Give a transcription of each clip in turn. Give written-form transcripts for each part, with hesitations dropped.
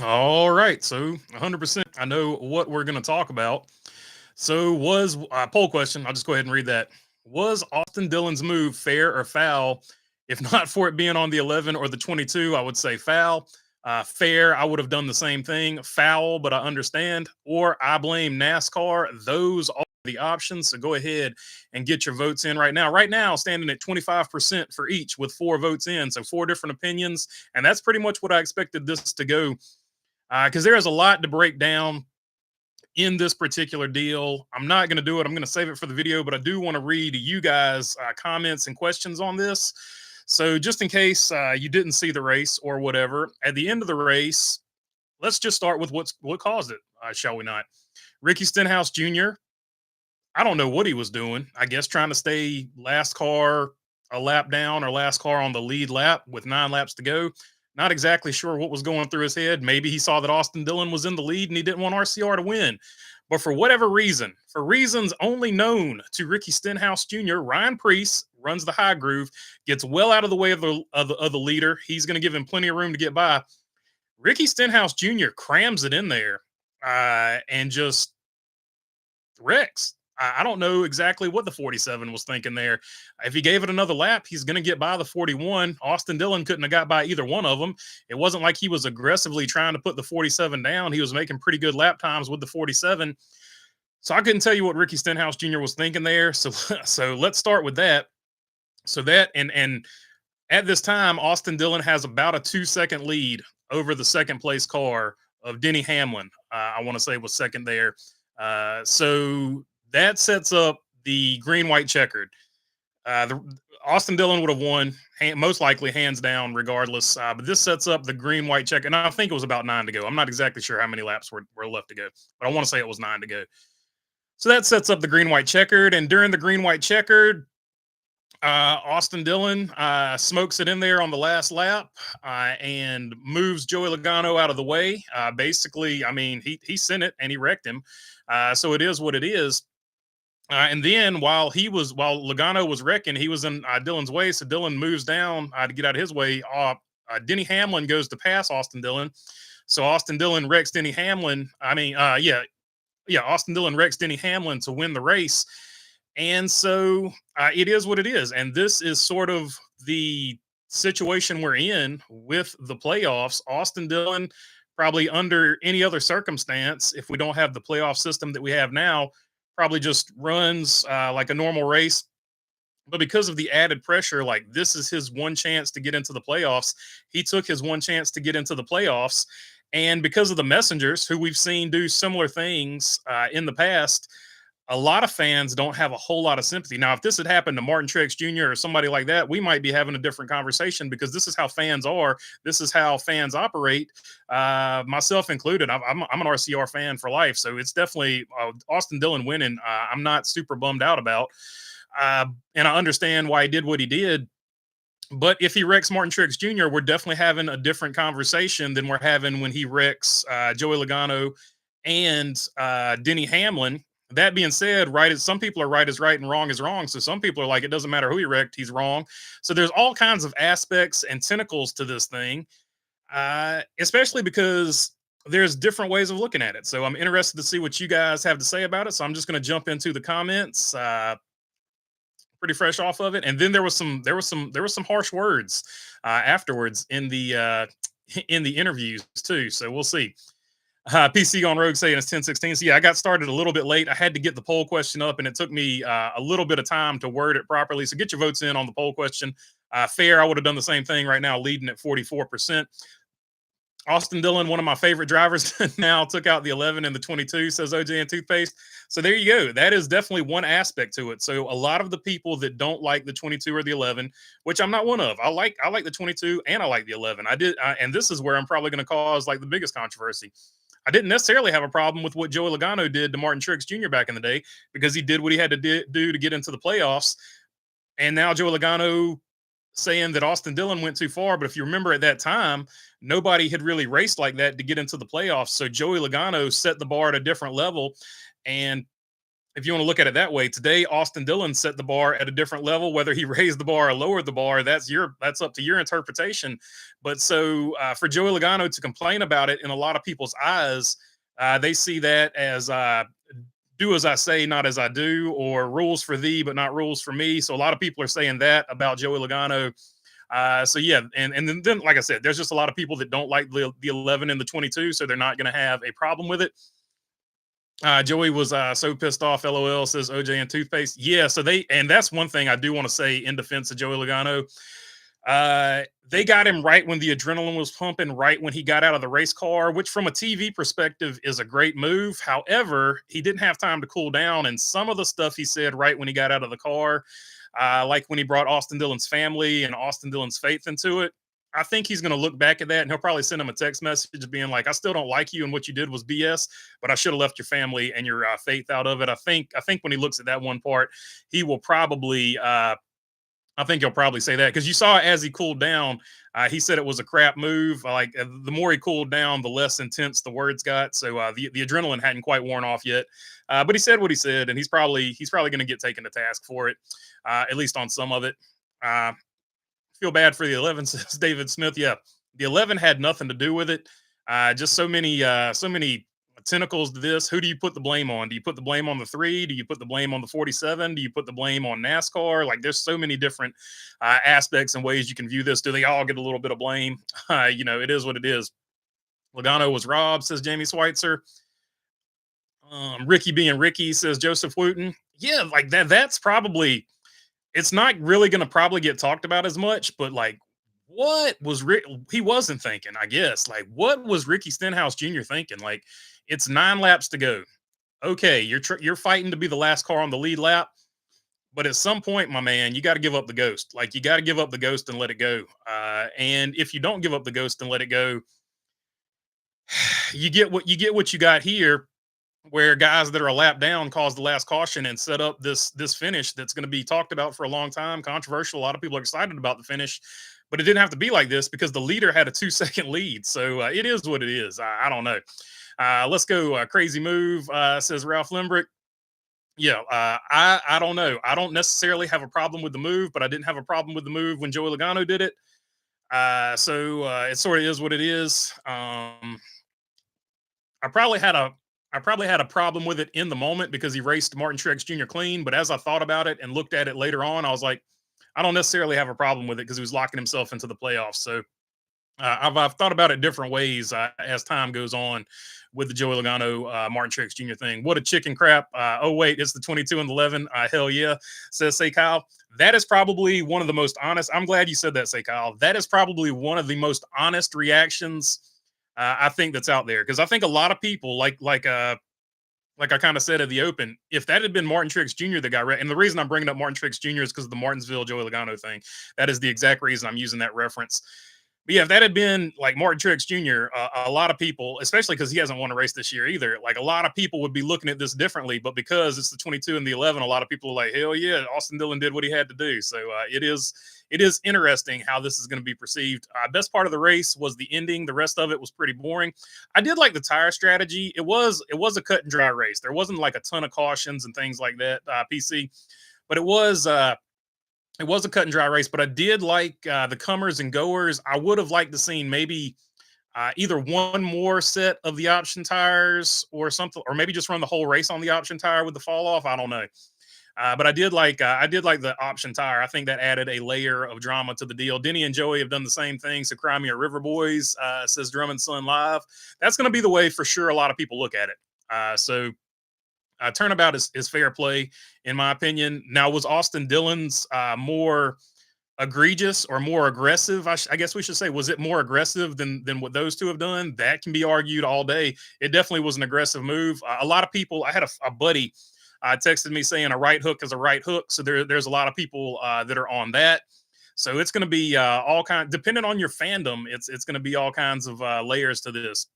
All right, so 100%. I know what we're going to talk about. So, was poll question? I'll just go ahead and read that. Was Austin Dillon's move fair or foul? If not for it being on the 11 or the 22, I would say foul. Fair, I would have done the same thing. Foul, but I understand. Or I blame NASCAR. Those are the options. So go ahead and get your votes in right now. Right now, standing at 25% for each with four votes in. So four different opinions. And that's pretty much what I expected this to go, because there is a lot to break down in this particular deal. I'm not going to do it. I'm going to save it for the video, but I do want to read you guys' comments and questions on this. So, just in case you didn't see the race or whatever, at the end of the race, let's just start with what caused it, shall we not? Ricky Stenhouse Jr. I don't know what he was doing. I guess trying to stay last car a lap down or last car on the lead lap with 9 laps to go. Not exactly sure what was going through his head. Maybe he saw that Austin Dillon was in the lead and he didn't want RCR to win. But for whatever reason, for reasons only known to Ricky Stenhouse Jr., Ryan Preece runs the high groove, gets well out of the way of the leader. He's going to give him plenty of room to get by. Ricky Stenhouse Jr. crams it in there and just wrecks. I don't know exactly what the 47 was thinking there. If he gave it another lap, he's going to get by the 41. Austin Dillon couldn't have got by either one of them. It wasn't like he was aggressively trying to put the 47 down. He was making pretty good lap times with the 47. So I couldn't tell you what Ricky Stenhouse Jr. was thinking there. So let's start with that. So that and at this time, Austin Dillon has about a 2-second lead over the second place car of Denny Hamlin. I want to say was second there. So that sets up the green white checkered. Austin Dillon would have won, most likely hands down, regardless. But this sets up the green white checker, and I think it was about 9 to go. I'm not exactly sure how many laps were left to go, but I want to say it was 9 to go. So that sets up the green white checkered, and during the green white checkered, Austin Dillon smokes it in there on the last lap and moves Joey Logano out of the way. Basically, I mean, he sent it and he wrecked him. So it is what it is. And then while Logano was wrecking, he was in Dillon's way. So Dillon moves down to get out of his way. Denny Hamlin goes to pass Austin Dillon. So Austin Dillon wrecks Denny Hamlin. Austin Dillon wrecks Denny Hamlin to win the race. And so it is what it is. And this is sort of the situation we're in with the playoffs. Austin Dillon, probably under any other circumstance, if we don't have the playoff system that we have now, probably just runs like a normal race. But because of the added pressure, like this is his one chance to get into the playoffs. He took his one chance to get into the playoffs. And because of the messengers who we've seen do similar things in the past, a lot of fans don't have a whole lot of sympathy. Now, if this had happened to Martin Truex Jr. or somebody like that, we might be having a different conversation because this is how fans are. This is how fans operate, myself included. I'm an RCR fan for life. So it's definitely Austin Dillon winning. I'm not super bummed out about. And I understand why he did what he did. But if he wrecks Martin Truex Jr., we're definitely having a different conversation than we're having when he wrecks Joey Logano and Denny Hamlin. That being said, some people are right is right and wrong is wrong. So some people are like, it doesn't matter who he wrecked, he's wrong. So there's all kinds of aspects and tentacles to this thing, especially because there's different ways of looking at it. So I'm interested to see what you guys have to say about it. So I'm just going to jump into the comments, pretty fresh off of it. And then there was some harsh words afterwards in the interviews too. So we'll see. PC on Rogue saying it's 10:16. So yeah, I got started a little bit late. I had to get the poll question up, and it took me a little bit of time to word it properly. So get your votes in on the poll question. Fair, I would have done the same thing right now, leading at 44%. Austin Dillon, one of my favorite drivers, now took out the 11 and the 22, says OJ and Toothpaste. So there you go. That is definitely one aspect to it. So a lot of the people that don't like the 22 or the 11, which I'm not one of, I like the 22 and I like the 11. And this is where I'm probably going to cause like the biggest controversy. I didn't necessarily have a problem with what Joey Logano did to Martin Truex Jr. back in the day because he did what he had to do to get into the playoffs. And now Joey Logano saying that Austin Dillon went too far. But if you remember at that time, nobody had really raced like that to get into the playoffs. So Joey Logano set the bar at a different level. And if you want to look at it that way, today Austin Dillon set the bar at a different level. Whether he raised the bar or lowered the bar, that's up to your interpretation. But so for Joey Logano to complain about it, in a lot of people's eyes, they see that as do as I say, not as I do, or rules for thee, but not rules for me. So a lot of people are saying that about Joey Logano. So yeah, and then like I said, there's just a lot of people that don't like the 11 and the 22, so they're not going to have a problem with it. Joey was so pissed off. LOL, says OJ and toothpaste. Yeah, so and that's one thing I do want to say in defense of Joey Logano. They got him right when the adrenaline was pumping, right when he got out of the race car, which from a TV perspective is a great move. However, he didn't have time to cool down, and some of the stuff he said right when he got out of the car, like when he brought Austin Dillon's family and Austin Dillon's faith into it. I think he's going to look back at that, and he'll probably send him a text message being like, "I still don't like you, and what you did was BS, but I should have left your family and your faith out of it." I think when he looks at that one part, he will probably. I think he'll probably say that, because you saw as he cooled down, he said it was a crap move. Like the more he cooled down, the less intense the words got. So the adrenaline hadn't quite worn off yet, but he said what he said, and he's probably going to get taken to task for it, at least on some of it. Feel bad for the 11, says David Smith. Yeah, the 11 had nothing to do with it. Just so many tentacles to this. Who do you put the blame on? Do you put the blame on the 3? Do you put the blame on the 47? Do you put the blame on NASCAR? Like, there's so many different aspects and ways you can view this. Do they all get a little bit of blame? It is what it is. Logano was robbed, says Jamie Schweitzer. Ricky being Ricky, says Joseph Wooten. Yeah, like that's probably, it's not really going to probably get talked about as much, but like, what was he wasn't thinking, I guess. Like, what was Ricky Stenhouse Jr. thinking? Like, it's 9 laps to go. Okay, you're fighting to be the last car on the lead lap, but at some point, my man, you got to give up the ghost. Like, you got to give up the ghost and let it go. And if you don't give up the ghost and let it go, you get what you got here, where guys that are a lap down cause the last caution and set up this finish that's going to be talked about for a long time, controversial. A lot of people are excited about the finish, but it didn't have to be like this because the leader had a 2-second lead. So it is what it is. I don't know. Let's go. Crazy move, says Ralph Limbrick. Yeah, I don't know. I don't necessarily have a problem with the move, but I didn't have a problem with the move when Joey Logano did it. So it sort of is what it is. I probably had a problem with it in the moment because he raced Martin Truex Jr. clean. But as I thought about it and looked at it later on, I was like, I don't necessarily have a problem with it because he was locking himself into the playoffs. So I've thought about it different ways as time goes on with the Joey Logano, Martin Truex Jr. thing. What a chicken crap. Oh, wait, it's the 22 and 11. Hell yeah, says Say Kyle. That is probably one of the most honest. I'm glad you said that, Say Kyle. That is probably one of the most honest reactions I think that's out there, because I think a lot of people like I kind of said at the Open, if that had been Martin Truex Jr. that got and the reason I'm bringing up Martin Truex Jr. is because of the Martinsville Joey Logano thing. That is the exact reason I'm using that reference. But yeah, if that had been like Martin Truex Jr., a lot of people, especially because he hasn't won a race this year either, like a lot of people would be looking at this differently. But because it's the 22 and the 11, a lot of people are like, hell yeah, Austin Dillon did what he had to do. So it is interesting how this is going to be perceived. Best part of the race was the ending. The rest of it was pretty boring. I did like the tire strategy. It was a cut and dry race. There wasn't like a ton of cautions and things like that, PC, but it was a cut and dry race. But I did like the comers and goers. I would have liked to seen maybe either one more set of the option tires or something, or maybe just run the whole race on the option tire with the fall off. I don't know. But I did like the option tire. I think that added a layer of drama to the deal. Denny and Joey have done the same thing. So Crimea River Boys, says Drummond Sun Live. That's going to be the way for sure a lot of people look at it. So turnabout is fair play, in my opinion. Now, was Austin Dillon's more egregious or more aggressive? I guess we should say, was it more aggressive than what those two have done? That can be argued all day. It definitely was an aggressive move. A lot of people, I had a buddy texted me saying a right hook is a right hook. So there's a lot of people that are on that. So it's going to be all kinds, depending on your fandom, it's going to be all kinds of layers to this.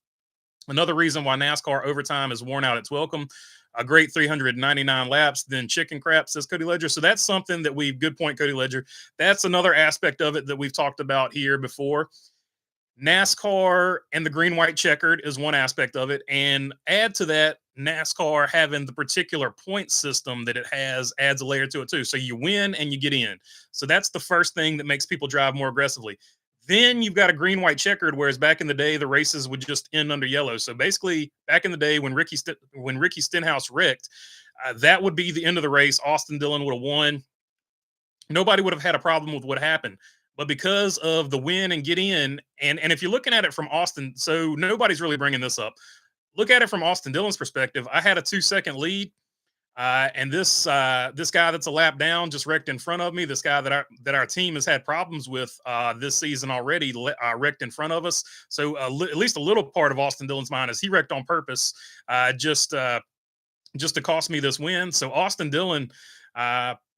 Another reason why NASCAR overtime is worn out its welcome. A great 399 laps, then chicken crap, says Cody Ledger. So that's something that good point, Cody Ledger. That's another aspect of it that we've talked about here before. NASCAR and the green, white checkered is one aspect of it. And add to that, NASCAR having the particular point system that it has adds a layer to it too. So you win and you get in. So that's the first thing that makes people drive more aggressively. Then you've got a green white checkered, whereas back in the day the races would just end under yellow. So basically, back in the day when Ricky Stenhouse wrecked, that would be the end of the race. Austin Dillon would have won. Nobody would have had a problem with what happened. But because of the win and get in, and if you're looking at it from Austin, so nobody's really bringing this up. Look at it from Austin Dillon's perspective. I had a 2-second lead, and this guy that's a lap down just wrecked in front of me. This guy that our team has had problems with this season already wrecked in front of us. So at least a little part of Austin Dillon's mind is he wrecked on purpose, just to cost me this win. So Austin Dillon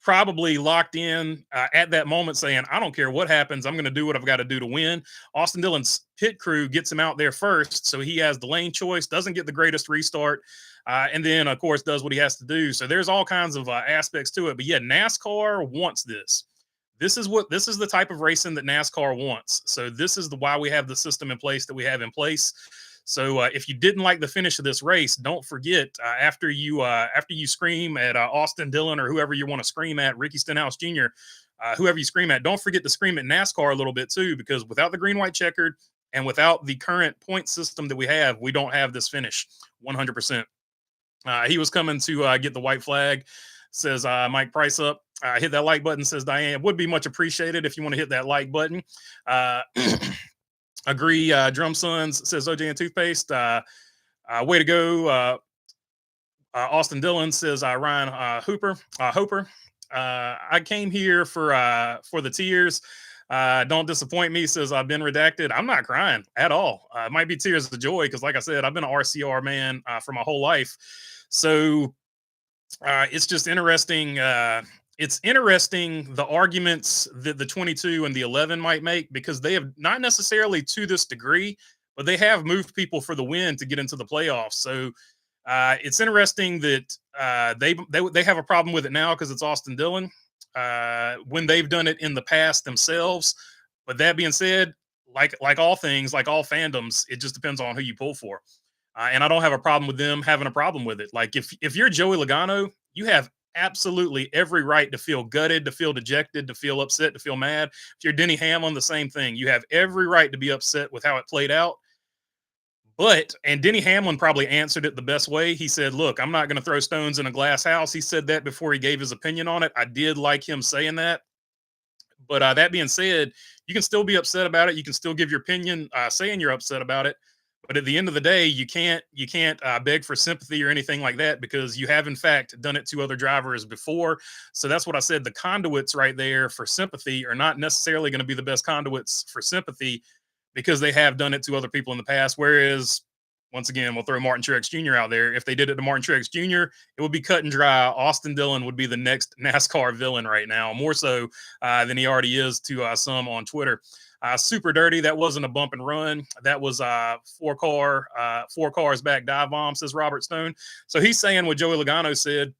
probably locked in at that moment saying, I don't care what happens. I'm going to do what I've got to do to win. Austin Dillon's pit crew gets him out there first. So he has the lane choice, doesn't get the greatest restart. And then, of course, does what he has to do. So there's all kinds of aspects to it. But yeah, NASCAR wants this. This is the type of racing that NASCAR wants. So this is why we have the system in place that we have in place. So if you didn't like the finish of this race, don't forget after you scream at Austin Dillon or whoever you want to scream at, Ricky Stenhouse Jr., whoever you scream at, don't forget to scream at NASCAR a little bit too, because without the green white checkered and without the current point system that we have, we don't have this finish 100%. He was coming to get the white flag, says Mike Price up. Hit that like button, says Diane. Would be much appreciated if you want to hit that like button. Agree, Drum Sons, says OJ and Toothpaste. Way to go. Austin Dillon says Ryan Hooper. I came here for the tears. Don't disappoint me, says I've been redacted. I'm not crying at all. It might be tears of joy because, like I said, I've been an RCR man for my whole life. So it's just interesting. It's interesting the arguments that the 22 and the 11 might make, because they have not necessarily to this degree, but they have moved people for the win to get into the playoffs. So it's interesting that they have a problem with it now because it's Austin Dillon when they've done it in the past themselves. But that being said, like all things, like all fandoms, it just depends on who you pull for. And I don't have a problem with them having a problem with it. Like if you're Joey Logano, you have absolutely every right to feel gutted, to feel dejected, to feel upset, to feel mad. If you're Denny Hamlin, the same thing. You have every right to be upset with how it played out. And Denny Hamlin probably answered it the best way. He said, look, I'm not going to throw stones in a glass house. He said that before he gave his opinion on it. I did like him saying that. But that being said, you can still be upset about it. You can still give your opinion saying you're upset about it. But at the end of the day, you can't beg for sympathy or anything like that, because you have, in fact, done it to other drivers before. So that's what I said. The conduits right there for sympathy are not necessarily going to be the best conduits for sympathy, because they have done it to other people in the past. Whereas, once again, we'll throw Martin Truex Jr. out there. If they did it to Martin Truex Jr., it would be cut and dry. Austin Dillon would be the next NASCAR villain right now, more so than he already is to some on Twitter. Super dirty. That wasn't a bump and run. That was four cars back dive bomb, says Robert Stone. So he's saying what Joey Logano said.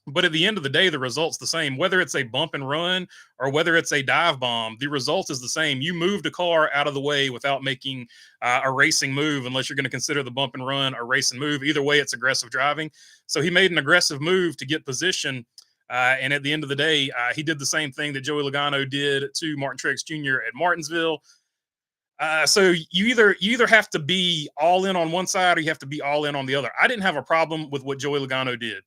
But at the end of the day, the result's the same. Whether it's a bump and run or whether it's a dive bomb, the result is the same. You moved a car out of the way without making a racing move, unless you're going to consider the bump and run a racing move. Either way, it's aggressive driving. So he made an aggressive move to get position. And at the end of the day, he did the same thing that Joey Logano did to Martin Truex Jr. at Martinsville. So you either have to be all in on one side or you have to be all in on the other. I didn't have a problem with what Joey Logano did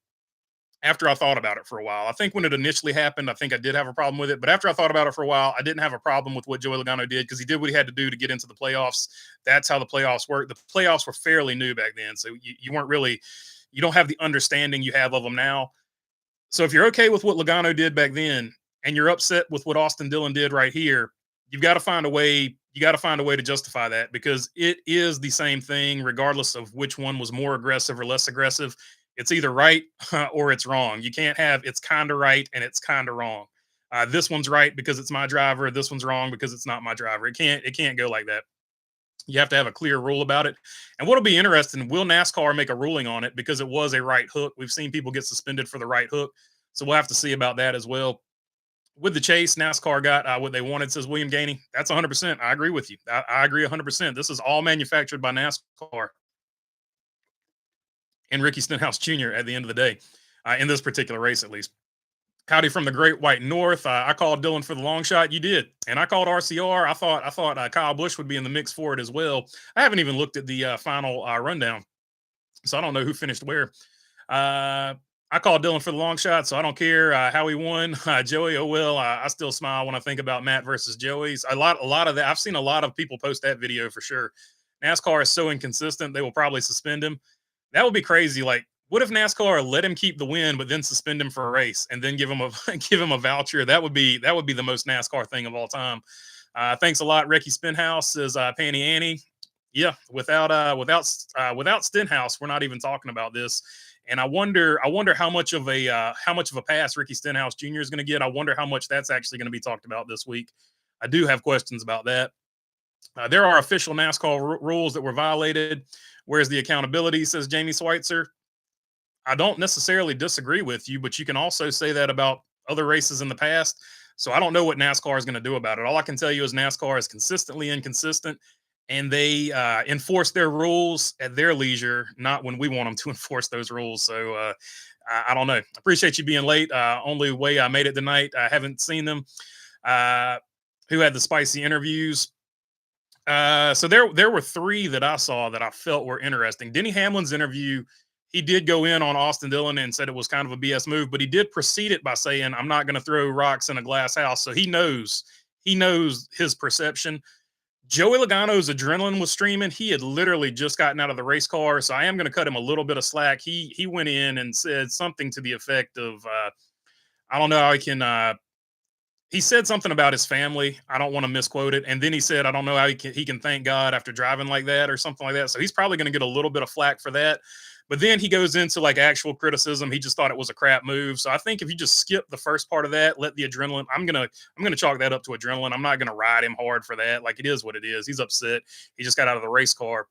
after I thought about it for a while. I think when it initially happened, I think I did have a problem with it. But after I thought about it for a while, I didn't have a problem with what Joey Logano did, because he did what he had to do to get into the playoffs. That's how the playoffs work. The playoffs were fairly new back then. So you don't have the understanding you have of them now. So if you're okay with what Logano did back then and you're upset with what Austin Dillon did right here, you've got to find a way. You got to find a way to justify that, because it is the same thing, regardless of which one was more aggressive or less aggressive. It's either right or it's wrong. You can't have it's kind of right and it's kind of wrong. This one's right because it's my driver. This one's wrong because it's not my driver. It can't go like that. You have to have a clear rule about it. And what'll be interesting, will NASCAR make a ruling on it, because it was a right hook? We've seen people get suspended for the right hook. So we'll have to see about that as well. With the chase, NASCAR got what they wanted, says William Gainey. That's 100%. I agree with you. I agree 100%. This is all manufactured by NASCAR. and Ricky Stenhouse Jr. at the end of the day, in this particular race at least. Howdy from the Great White North. I called Dylan for the long shot. You did, and I called RCR. I thought Kyle Busch would be in the mix for it as well. I haven't even looked at the final rundown, so I don't know who finished where. Uh, I called Dylan for the long shot, so I don't care how he won. Joey, oh well. I still smile when I think about Matt versus Joey's. A lot of that. I've seen a lot of people post that video for sure. NASCAR is so inconsistent; they will probably suspend him. That would be crazy. Like, what if NASCAR let him keep the win, but then suspend him for a race and then give him a give him a voucher? That would be the most NASCAR thing of all time. Thanks a lot, Ricky Spinhouse. Says Panny Annie. Yeah, without Stenhouse, we're not even talking about this. And I wonder how much of a pass Ricky Stenhouse Jr. is going to get. I wonder how much that's actually going to be talked about this week. I do have questions about that. There are official NASCAR rules that were violated. Where's the accountability? Says Jamie Schweitzer. I don't necessarily disagree with you, but you can also say that about other races in the past. So I don't know what NASCAR is going to do about it. All I can tell you is NASCAR is consistently inconsistent, and they enforce their rules at their leisure, not when we want them to enforce those rules. So I don't know. Appreciate you being late. Only way I made it tonight. I haven't seen them. Who had the spicy interviews? So there were three that I saw that I felt were interesting. Denny Hamlin's interview, he did go in on Austin Dillon and said it was kind of a BS move, but he did precede it by saying, "I'm not going to throw rocks in a glass house." So he knows his perception. Joey Logano's adrenaline was streaming. He had literally just gotten out of the race car, so I am going to cut him a little bit of slack. He went in and said something to the effect of, I don't know how I can. He said something about his family. I don't want to misquote it. And then he said, I don't know how he can thank God after driving like that or something like that. So he's probably going to get a little bit of flack for that. But then he goes into like actual criticism. He just thought it was a crap move. So I think if you just skip the first part of that, let the adrenaline, I'm gonna chalk that up to adrenaline. I'm not gonna ride him hard for that. Like, it is what it is. He's upset. He just got out of the race car.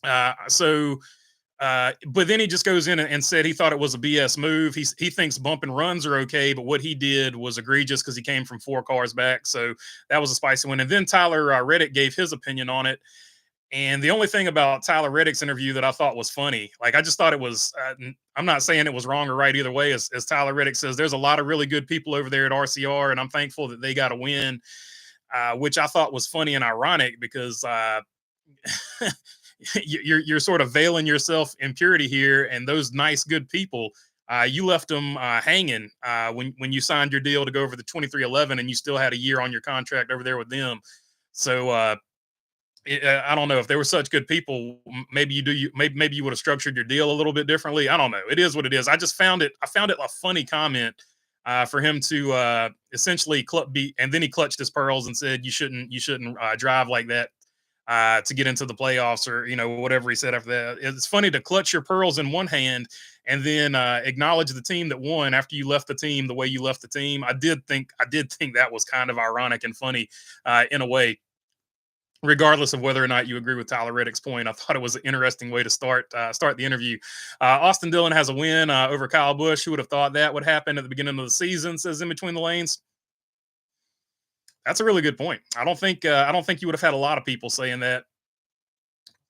But then he just goes in and said he thought it was a BS move. He thinks bump and runs are okay, but what he did was egregious because he came from 4 cars back. So that was a spicy one. And then Tyler Reddick gave his opinion on it. And the only thing about Tyler Reddick's interview that I thought was funny, like, I just thought it was, I'm not saying it was wrong or right either way. As Tyler Reddick says, there's a lot of really good people over there at RCR, and I'm thankful that they got a win, which I thought was funny and ironic because you're sort of veiling yourself in purity here, and those nice, good people, you left them hanging when you signed your deal to go over the 2311, and you still had a year on your contract over there with them. So I don't know if they were such good people. Maybe you would have structured your deal a little bit differently. I don't know. It is what it is. I found it a funny comment for him to essentially beat, and then he clutched his pearls and said you shouldn't drive like that to get into the playoffs, or whatever he said after that. It's funny to clutch your pearls in one hand and then acknowledge the team that won after you left the team the way you left the team. I did think that was kind of ironic and funny in a way. Regardless of whether or not you agree with Tyler Reddick's point, I thought it was an interesting way to start the interview. Austin Dillon has a win over Kyle Busch. Who would have thought that would happen at the beginning of the season? Says In Between the Lanes. That's a really good point. I don't think you would have had a lot of people saying that.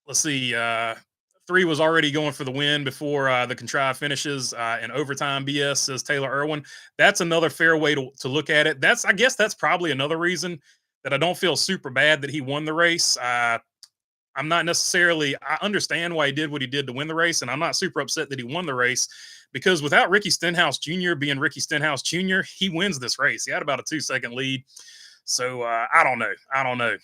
Let's see. 3 was already going for the win before the contrived finishes and overtime BS, says Taylor Irwin. That's another fair way to look at it. I guess that's probably another reason that I don't feel super bad that he won the race. I'm not necessarily, I understand why he did what he did to win the race, and I'm not super upset that he won the race, because without Ricky Stenhouse Jr. being Ricky Stenhouse Jr., he wins this race. He had about a 2-second lead. So I don't know.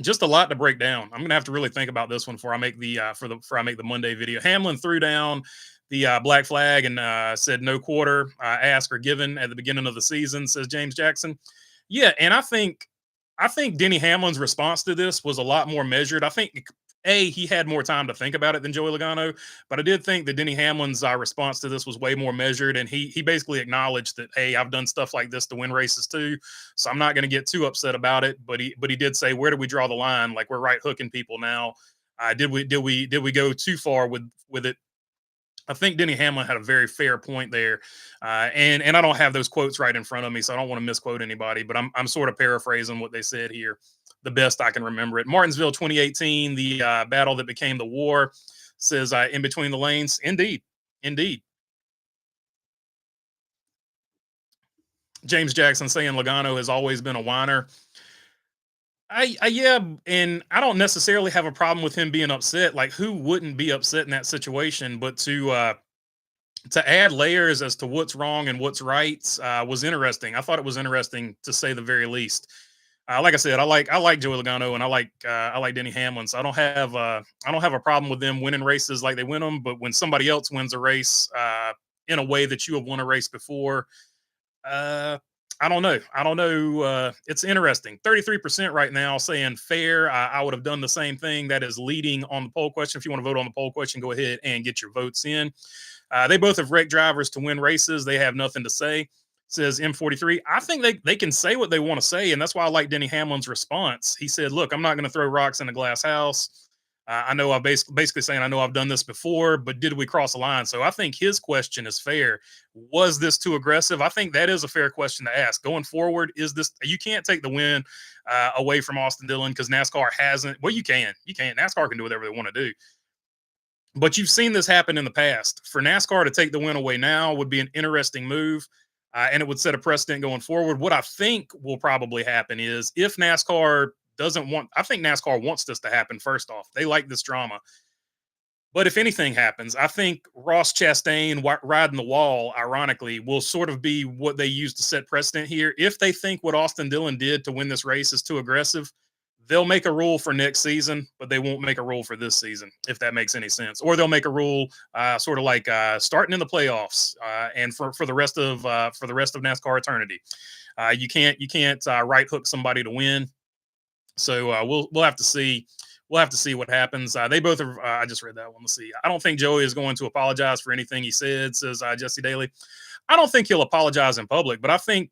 Just a lot to break down. I'm gonna have to really think about this one before I make the Monday video. Hamlin threw down the black flag and said no quarter asked or given at the beginning of the season, says James Jackson. Yeah, and I think Denny Hamlin's response to this was a lot more measured. I think he had more time to think about it than Joey Logano, but I did think that Denny Hamlin's response to this was way more measured, and he basically acknowledged that, hey, I've done stuff like this to win races too, so I'm not going to get too upset about it. But he did say, where do we draw the line? Like, we're right hooking people now. Did we go too far with it? I think Denny Hamlin had a very fair point there, and I don't have those quotes right in front of me, so I don't want to misquote anybody. But I'm sort of paraphrasing what they said here, the best I can remember it. Martinsville 2018, the battle that became the war, Says in between the lanes. Indeed, indeed. James Jackson saying Logano has always been a whiner. I yeah, and I don't necessarily have a problem with him being upset. Like, who wouldn't be upset in that situation? But to add layers as to what's wrong and what's right was interesting. I thought it was interesting to say the very least. Like I said, I like Joey Logano and I like Denny Hamlin. So I don't have a problem with them winning races like they win them. But when somebody else wins a race in a way that you have won a race before, uh, I don't know. I don't know. It's interesting. 33% right now saying fair. I would have done the same thing. That is leading on the poll question. If you want to vote on the poll question, go ahead and get your votes in. They both have wrecked drivers to win races. They have nothing to say, says M43. I think they can say what they want to say. And that's why I like Denny Hamlin's response. He said, look, I'm not going to throw rocks in a glass house. I know I basically saying I know I've done this before, but did we cross a line? So I think his question is fair. Was this too aggressive? I think that is a fair question to ask. Going forward, is this you can't take the win away from Austin Dillon because NASCAR hasn't. Well, you can. NASCAR can do whatever they want to do. But you've seen this happen in the past. For NASCAR to take the win away now would be an interesting move, and it would set a precedent going forward. What I think will probably happen is if NASCAR doesn't want, I think NASCAR wants this to happen first off. They like this drama. But if anything happens, I think Ross Chastain riding the wall, ironically, will sort of be what they use to set precedent here. If they think what Austin Dillon did to win this race is too aggressive, they'll make a rule for next season, but they won't make a rule for this season, if that makes any sense. Or they'll make a rule sort of like starting in the playoffs and for the rest of NASCAR eternity. You can't right hook somebody to win. So we'll have to see. We'll have to see what happens. They both are. I just read that one. Let's see. I don't think Joey is going to apologize for anything he said, says Jesse Daly. I don't think he'll apologize in public, but I think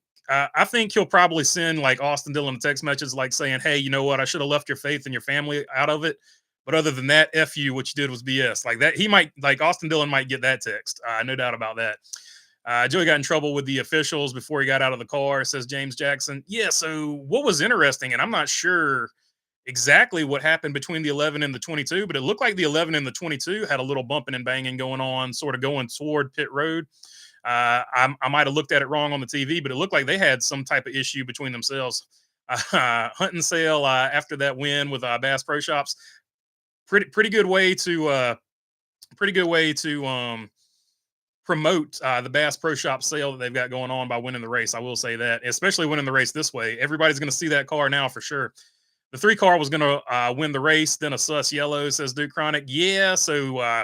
he'll probably send like Austin Dillon a text message like saying, "Hey, you know what? I should have left your faith and your family out of it. But other than that, F you, what you did was BS." Like that, he might like Austin Dillon might get that text. No doubt about that. Joey got in trouble with the officials before he got out of the car, says James Jackson. Yeah, so what was interesting, and I'm not sure exactly what happened between the 11 and the 22, but it looked like the 11 and the 22 had a little bumping and banging going on, sort of going toward pit road. I might have looked at it wrong on the TV, but it looked like they had some type of issue between themselves. Hunt and Sale after that win with Bass Pro Shops, pretty good way to promote the Bass Pro Shop sale that they've got going on by winning the race. I will say that, especially winning the race this way. Everybody's going to see that car now for sure. The 3 car was going to win the race, then a sus yellow, says Duke Chronic. Yeah, so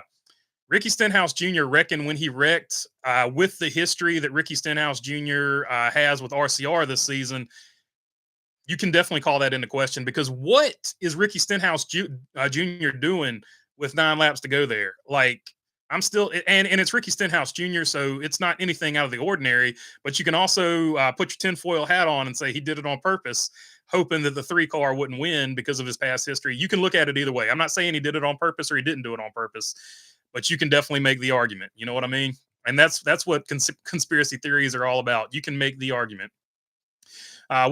Ricky Stenhouse Jr. reckoned when he wrecked with the history that Ricky Stenhouse Jr. Has with RCR this season. You can definitely call that into question because what is Ricky Stenhouse Jr. doing with 9 laps to go there? Like, I'm still, and it's Ricky Stenhouse Jr., so it's not anything out of the ordinary, but you can also put your tinfoil hat on and say he did it on purpose, hoping that the 3 car wouldn't win because of his past history. You can look at it either way. I'm not saying he did it on purpose or he didn't do it on purpose, but you can definitely make the argument. You know what I mean? And that's what conspiracy theories are all about. You can make the argument. That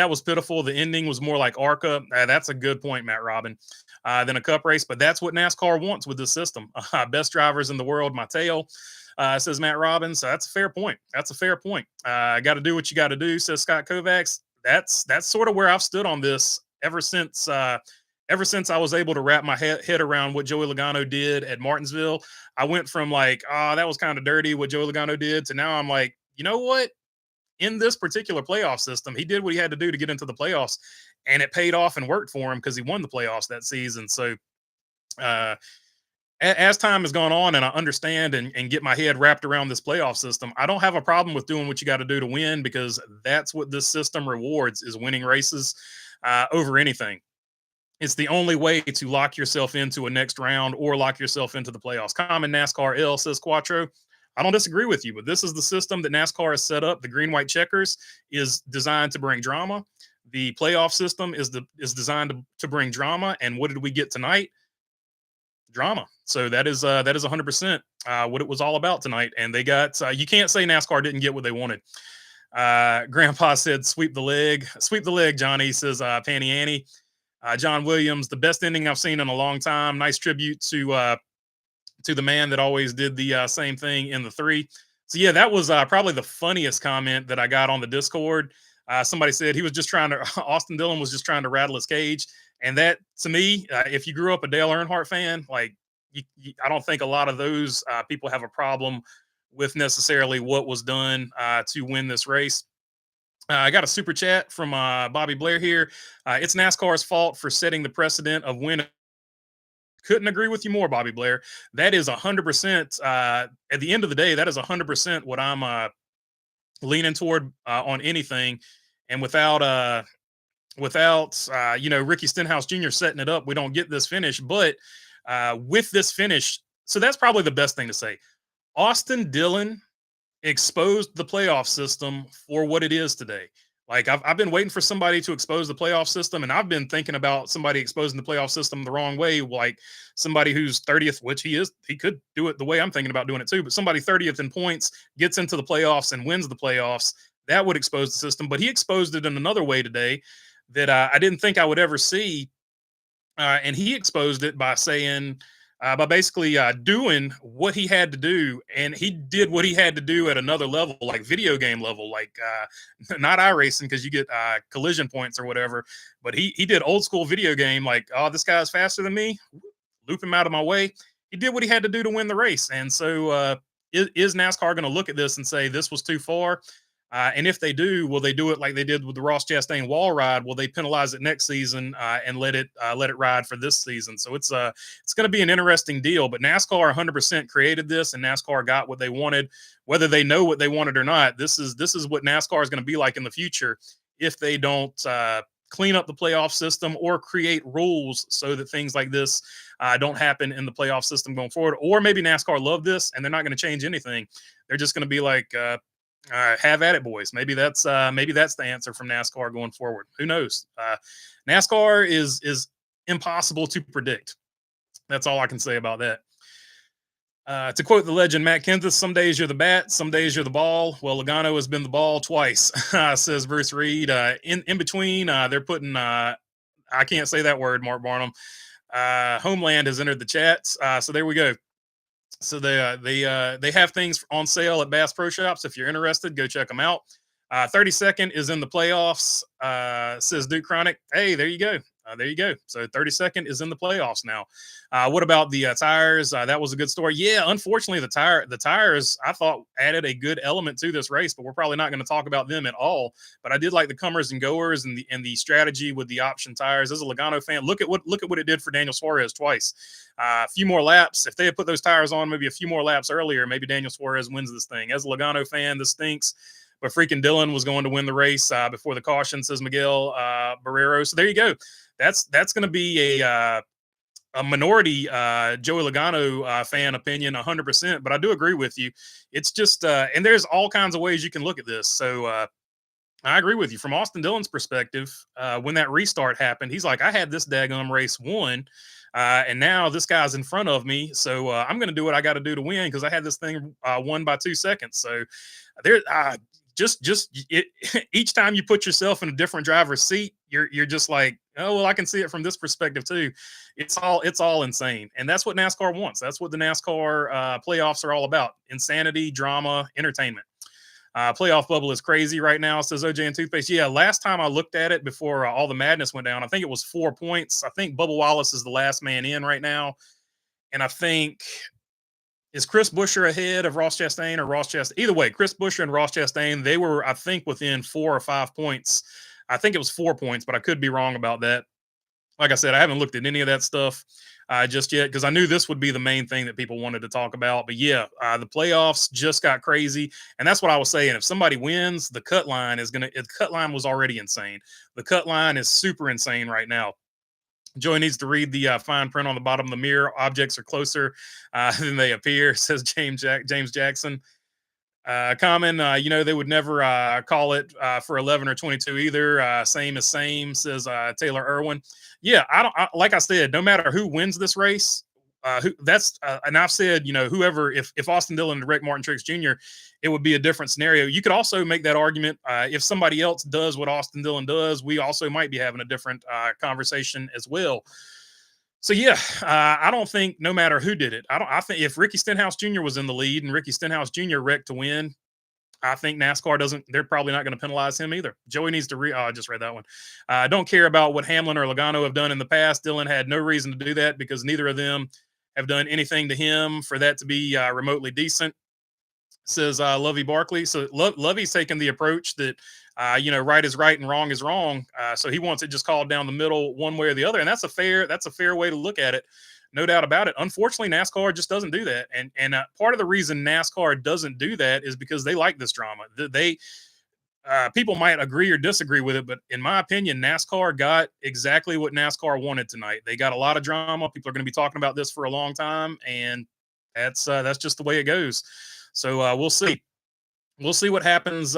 was pitiful. The ending was more like ARCA. That's a good point, Matt Robin. Than a cup race, but that's what NASCAR wants with this system. Best drivers in the world, Mateo, says Matt Robbins. So that's a fair point. Got to do what you got to do, says Scott Kovacs. That's sort of where I've stood on this ever since I was able to wrap my head around what Joey Logano did at Martinsville. I went from like, that was kind of dirty what Joey Logano did, to now I'm like, you know what? In this particular playoff system, he did what he had to do to get into the playoffs, and it paid off and worked for him because he won the playoffs that season. So as time has gone on and I understand and get my head wrapped around this playoff system, I don't have a problem with doing what you got to do to win, because that's what this system rewards, is winning races over anything. It's the only way to lock yourself into a next round or lock yourself into the playoffs. Common NASCAR L, says Quattro. I don't disagree with you, but this is the system that NASCAR has set up. The green, white checkers is designed to bring drama. The playoff system is designed to bring drama. And what did we get tonight? Drama. So that is 100% what it was all about tonight. And they got, you can't say NASCAR didn't get what they wanted. Grandpa said, sweep the leg, Johnny, says Panny Annie. John Williams, the best ending I've seen in a long time. Nice tribute to the man that always did the same thing in the 3. So yeah, that was probably the funniest comment that I got on the Discord. Somebody said he was just trying to Austin Dillon was just trying to rattle his cage, and that to me, if you grew up a Dale Earnhardt fan, like I don't think a lot of those people have a problem with necessarily what was done to win this race. I got a super chat from Bobby Blair here. It's NASCAR's fault for setting the precedent of winning. Couldn't agree with you more, Bobby Blair. That is 100%. At the end of the day, that is 100% what I'm leaning toward on anything. And without Ricky Stenhouse Jr. setting it up, we don't get this finish. But with this finish, so that's probably the best thing to say. Austin Dillon exposed the playoff system for what it is today. Like I've been waiting for somebody to expose the playoff system, and I've been thinking about somebody exposing the playoff system the wrong way, like somebody who's 30th, which he is. He could do it the way I'm thinking about doing it too, but somebody 30th in points gets into the playoffs and wins the playoffs. That would expose the system, but he exposed it in another way today that I didn't think I would ever see. And he exposed it by saying, by basically doing what he had to do, and he did what he had to do at another level, like video game level, like not iRacing because you get collision points or whatever, but he did old school video game, like, oh, this guy's faster than me, loop him out of my way. He did what he had to do to win the race, and so is NASCAR going to look at this and say this was too far? And if they do, will they do it like they did with the Ross Chastain wall ride? Will they penalize it next season and let it ride for this season? So it's going to be an interesting deal. But NASCAR 100% created this, and NASCAR got what they wanted, whether they know what they wanted or not. This is what NASCAR is going to be like in the future if they don't clean up the playoff system or create rules so that things like this don't happen in the playoff system going forward. Or maybe NASCAR love this and they're not going to change anything. They're just going to be like. Have at it, boys. Maybe that's the answer from NASCAR going forward. Who knows? NASCAR is impossible to predict. That's all I can say about that. To quote the legend Matt Kenseth, some days you're the bat, some days you're the ball. Well, Logano has been the ball twice, says Bruce Reed. In between, they're putting I can't say that word, Mark Barnum. Homeland has entered the chat. So there we go. So they have things on sale at Bass Pro Shops. If you're interested, go check them out. 32nd is in the playoffs, says Duke Chronic. Hey, there you go. There you go. So 32nd is in the playoffs now. What about the tires? That was a good story. Yeah, unfortunately, the tires I thought added a good element to this race, but we're probably not going to talk about them at all. But I did like the comers and goers and the strategy with the option tires. As a Logano fan, look at what it did for Daniel Suarez twice. A few more laps. If they had put those tires on maybe a few more laps earlier, maybe Daniel Suarez wins this thing. As a Logano fan, this stinks. But freaking Dillon was going to win the race before the caution, says Miguel Barrero. So there you go. That's going to be a minority Joey Logano fan opinion, 100%. But I do agree with you. It's just and there's all kinds of ways you can look at this. So I agree with you. From Austin Dillon's perspective, when that restart happened, he's like, I had this daggum race won. And now this guy's in front of me. So I'm going to do what I got to do to win because I had this thing won by 2 seconds. So there, each time you put yourself in a different driver's seat, you're just like, oh, well, I can see it from this perspective too. It's all insane. And that's what NASCAR wants. That's what the NASCAR playoffs are all about. Insanity, drama, entertainment. Playoff bubble is crazy right now, says OJ and Toothpaste. Yeah, last time I looked at it before all the madness went down, I think it was 4 points. I think Bubba Wallace is the last man in right now. And I think, is Chris Buescher ahead of Ross Chastain or Ross Chastain? Either way, Chris Buescher and Ross Chastain, they were, I think, within 4 or 5 points. I think it was 4 points, but I could be wrong about that. Like I said, I haven't looked at any of that stuff just yet because I knew this would be the main thing that people wanted to talk about. But yeah, the playoffs just got crazy. And that's what I was saying. If somebody wins, the cut line was already insane. The cut line is super insane right now. Joey needs to read the fine print on the bottom of the mirror. Objects are closer than they appear, says James Jackson. Common, they would never call it for 11 or 22 either. Same as same, says Taylor Irwin. Yeah, like I said, no matter who wins this race, and I've said, whoever, if Austin Dillon and Rick Martin Tricks Jr., it would be a different scenario. You could also make that argument. If somebody else does what Austin Dillon does, we also might be having a different conversation as well. So yeah, I don't think no matter who did it, I think if Ricky Stenhouse Jr. was in the lead and Ricky Stenhouse Jr. wrecked to win, I think NASCAR doesn't. They're probably not going to penalize him either. Joey needs to Oh, I just read that one. I don't care about what Hamlin or Logano have done in the past. Dillon had no reason to do that because neither of them have done anything to him for that to be remotely decent. Says Lovey Barkley. So Lovey's taking the approach that right is right and wrong is wrong. So he wants it just called down the middle, one way or the other, and that's a fair way to look at it. No doubt about it. Unfortunately, NASCAR just doesn't do that, and part of the reason NASCAR doesn't do that is because they like this drama. They people might agree or disagree with it, but in my opinion, NASCAR got exactly what NASCAR wanted tonight. They got a lot of drama. People are going to be talking about this for a long time, and that's just the way it goes. So we'll see. We'll see what happens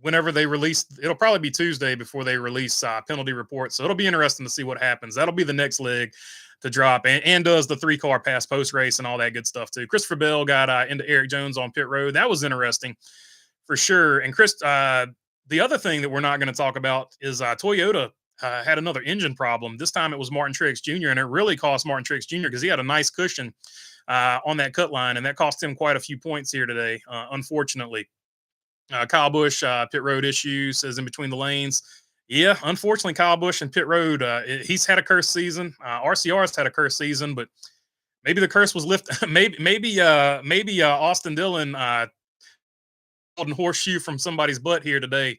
whenever they release. It'll probably be Tuesday before they release penalty reports. So it'll be interesting to see what happens. That'll be the next leg to drop, and does the 3-car pass post race and all that good stuff too. Christopher Bell got into Eric Jones on pit road. That was interesting for sure. And Chris, the other thing that we're not going to talk about is Toyota had another engine problem. This time it was Martin Truex Jr., and it really cost Martin Truex Jr. because he had a nice cushion on that cut line, and that cost him quite a few points here today, unfortunately. Kyle Busch, pit road issues, says in between the lanes. Yeah, unfortunately, Kyle Busch and pit road, he's had a cursed season. RCR's had a cursed season, but maybe the curse was lifted. maybe Austin Dillon golden horseshoe from somebody's butt here today.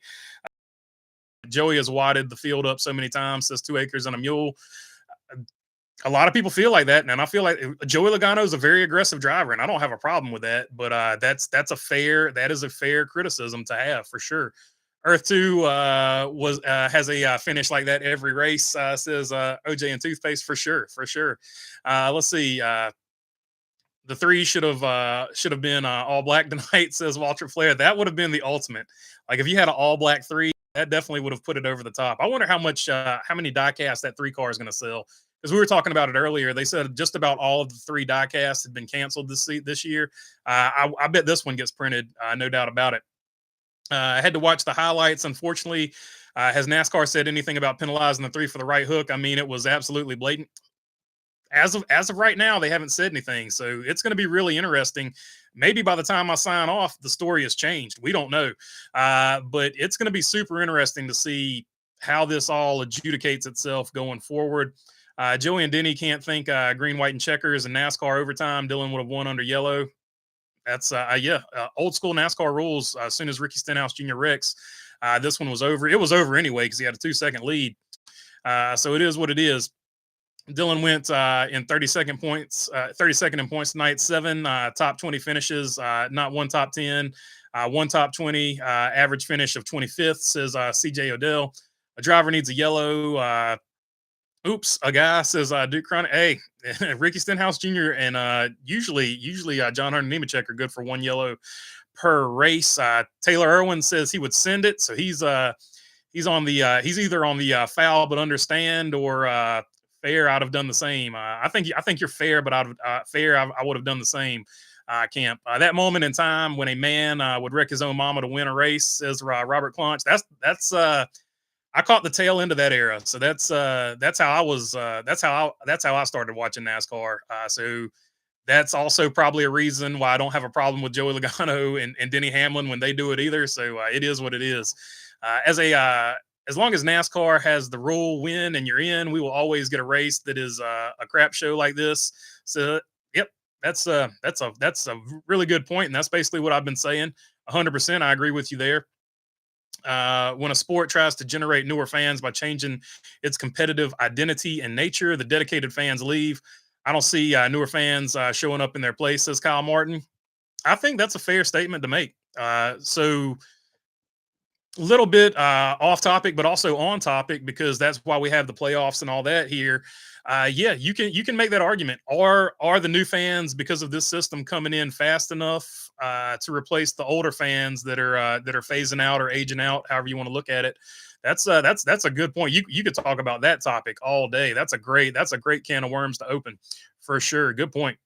Joey has wadded the field up so many times, says 2 acres and a mule. A lot of people feel like that, and I feel like Joey Logano is a very aggressive driver, and I don't have a problem with that. But that is a fair criticism to have for sure. Earth 2 has a finish like that every race, says OJ and Toothpaste for sure. Let's see. The 3 should have been all black tonight, says Walter Flair. That would have been the ultimate. Like if you had an all black 3, that definitely would have put it over the top. I wonder how many die-casts that 3 car is going to sell. Because we were talking about it earlier. They said just about all of the 3 die-casts had been canceled this year. I bet this one gets printed, no doubt about it. I had to watch the highlights. Unfortunately, has NASCAR said anything about penalizing the 3 for the right hook? I mean, it was absolutely blatant. As of right now, they haven't said anything. So it's going to be really interesting. Maybe by the time I sign off, the story has changed. We don't know. But it's going to be super interesting to see how this all adjudicates itself going forward. Joey and Denny can't think green, white, and checkers and NASCAR overtime. Dillon would have won under yellow. That's old school NASCAR rules. As soon as Ricky Stenhouse Jr. wrecks, this one was over. It was over anyway because he had a 2-second lead. So it is what it is. Dillon went in 32nd in points tonight. 7 top 20 finishes, not 1 top 10, 1 top 20, average finish of 25th, says CJ Odell. A driver needs a yellow. Oops, a guy says Duke Chronic. Hey, Ricky Stenhouse Jr. and usually John Hunter Nemechek are good for 1 yellow per race. Taylor Irwin says he would send it, so he's either on the foul but understand or fair. I'd have done the same. I think you're fair, but I would have done the same. Camp. That moment in time when a man would wreck his own mama to win a race, says Robert Claunch. That's I caught the tail end of that era, so that's how I was. That's how I started watching NASCAR. So that's also probably a reason why I don't have a problem with Joey Logano and Denny Hamlin when they do it either. So it is what it is. As long as NASCAR has the rule win and you're in, we will always get a race that is a crap show like this. So yep, that's a really good point, and that's basically what I've been saying. 100%, I agree with you there. When a sport tries to generate newer fans by changing its competitive identity and nature, the dedicated fans leave. I don't see newer fans showing up in their place, says Kyle Martin. I think that's a fair statement to make. So a little bit off topic, but also on topic, because that's why we have the playoffs and all that here. Yeah, you can make that argument. Are the new fans, because of this system, coming in fast enough to replace the older fans that are phasing out or aging out, however you want to look at it? That's a good point. You could talk about that topic all day. That's a great can of worms to open for sure. Good point.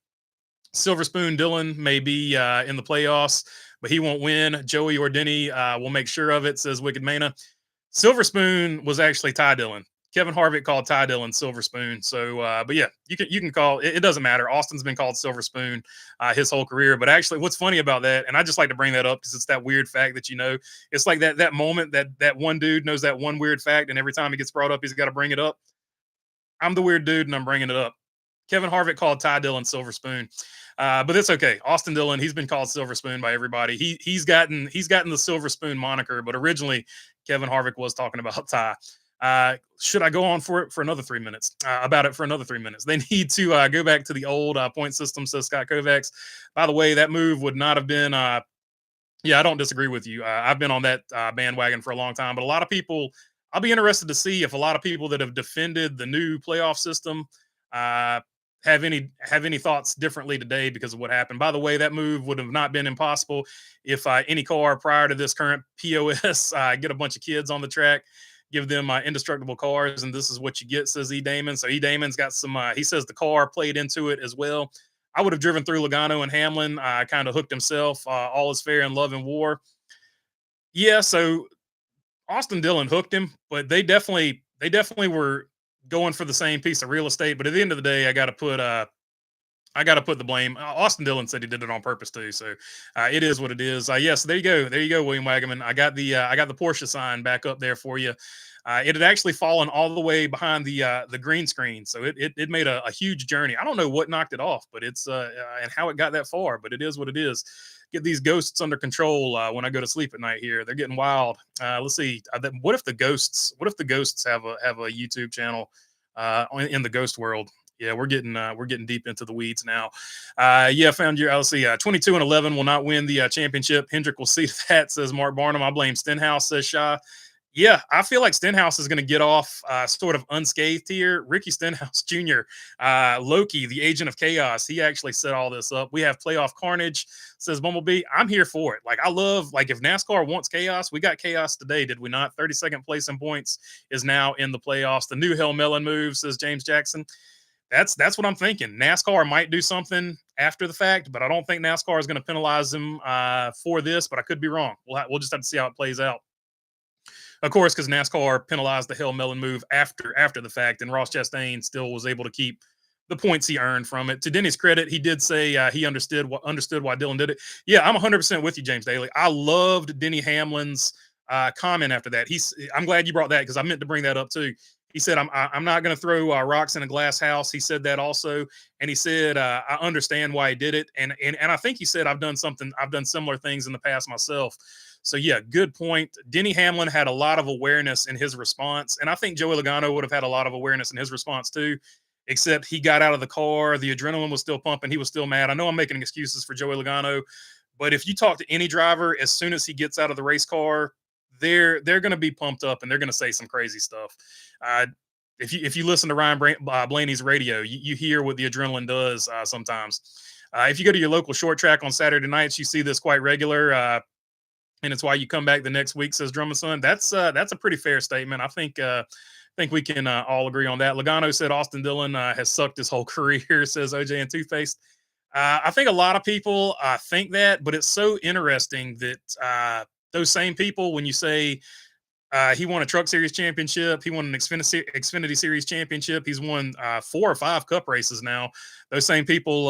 Silver Spoon Dylan may be in the playoffs, but he won't win. Joey or Denny will make sure of it, says Wicked Mana. Silver Spoon was actually Ty Dillon. Kevin Harvick called Ty Dillon Silver Spoon. So, but yeah, you can call it. It doesn't matter. Austin's been called Silver Spoon his whole career. But actually, what's funny about that, and I just like to bring that up because it's that weird fact that it's like that moment that one dude knows that one weird fact, and every time he gets brought up, he's got to bring it up. I'm the weird dude, and I'm bringing it up. Kevin Harvick called Ty Dillon Silver Spoon, but it's okay. Austin Dillon, he's been called Silver Spoon by everybody. He's gotten the Silver Spoon moniker, but originally Kevin Harvick was talking about Ty. Should I go on for another 3 minutes? About it for another 3 minutes? They need to go back to the old point system, says Scott Kovacs. By the way, that move would not have been. Yeah, I don't disagree with you. I've been on that bandwagon for a long time, but a lot of people. I'll be interested to see if a lot of people that have defended the new playoff system uh, have any thoughts differently today because of what happened. By the way, that move would have not been impossible if any car prior to this current POS get a bunch of kids on the track, give them indestructible cars, and this is what you get, says E. Damon. So E. Damon's got some. He says the car played into it as well. I would have driven through Logano and Hamlin. Kind of hooked himself. All is fair in love and war. Yeah, so Austin Dillon hooked him, but they definitely were going for the same piece of real estate. But at the end of the day, I got to put the blame. Austin Dillon said he did it on purpose too, so it is what it is. Yes, there you go, William Wagaman. I got the Porsche sign back up there for you. It had actually fallen all the way behind the green screen, so it made a huge journey. I don't know what knocked it off, but it's and how it got that far, but it is what it is. Get these ghosts under control when I go to sleep at night. Here, they're getting wild. Let's see. What if the ghosts? What if the ghosts have a YouTube channel in the ghost world? Yeah, we're getting deep into the weeds now. Yeah, found your. I'll see. 22-11 will not win the championship. Hendrick will see that, says Mark Barnum. I blame Stenhouse, says Shaw. Yeah, I feel like Stenhouse is going to get off sort of unscathed here. Ricky Stenhouse Jr., Loki, the agent of chaos, he actually set all this up. We have playoff carnage, says Bumblebee. I'm here for it. Like, I love, like, if NASCAR wants chaos, we got chaos today, did we not? 32nd place in points is now in the playoffs. The new Hell Melon move, says James Jackson. That's what I'm thinking. NASCAR might do something after the fact, but I don't think NASCAR is going to penalize them for this, but I could be wrong. We'll just have to see how it plays out. Of course, because NASCAR penalized the Hell Melon move after the fact, and Ross Chastain still was able to keep the points he earned from it. To Denny's credit, he did say he understood why Dillon did it. Yeah, I'm 100% with you, James Daly. I loved Denny Hamlin's comment after that. I'm glad you brought that because I meant to bring that up too. He said, I'm not going to throw rocks in a glass house. He said that also. And he said, I understand why he did it. And I think he said, I've done similar things in the past myself. So yeah, good point. Denny Hamlin had a lot of awareness in his response. And I think Joey Logano would have had a lot of awareness in his response too, except he got out of the car. The adrenaline was still pumping. He was still mad. I know I'm making excuses for Joey Logano, but if you talk to any driver, as soon as he gets out of the race car, they're going to be pumped up and they're going to say some crazy stuff. If you listen to Ryan Blaney's radio, you hear what the adrenaline does sometimes. If you go to your local short track on Saturday nights, you see this quite regular, and it's why you come back the next week, says Drum and Son. That's a pretty fair statement. I think we can all agree on that. Logano said Austin Dillon has sucked his whole career, says OJ and Toothpaste. I think a lot of people think that, but it's so interesting that those same people, when you say he won a Truck Series championship, he won an Xfinity Series championship, he's won 4 or 5 Cup races now. Those same people,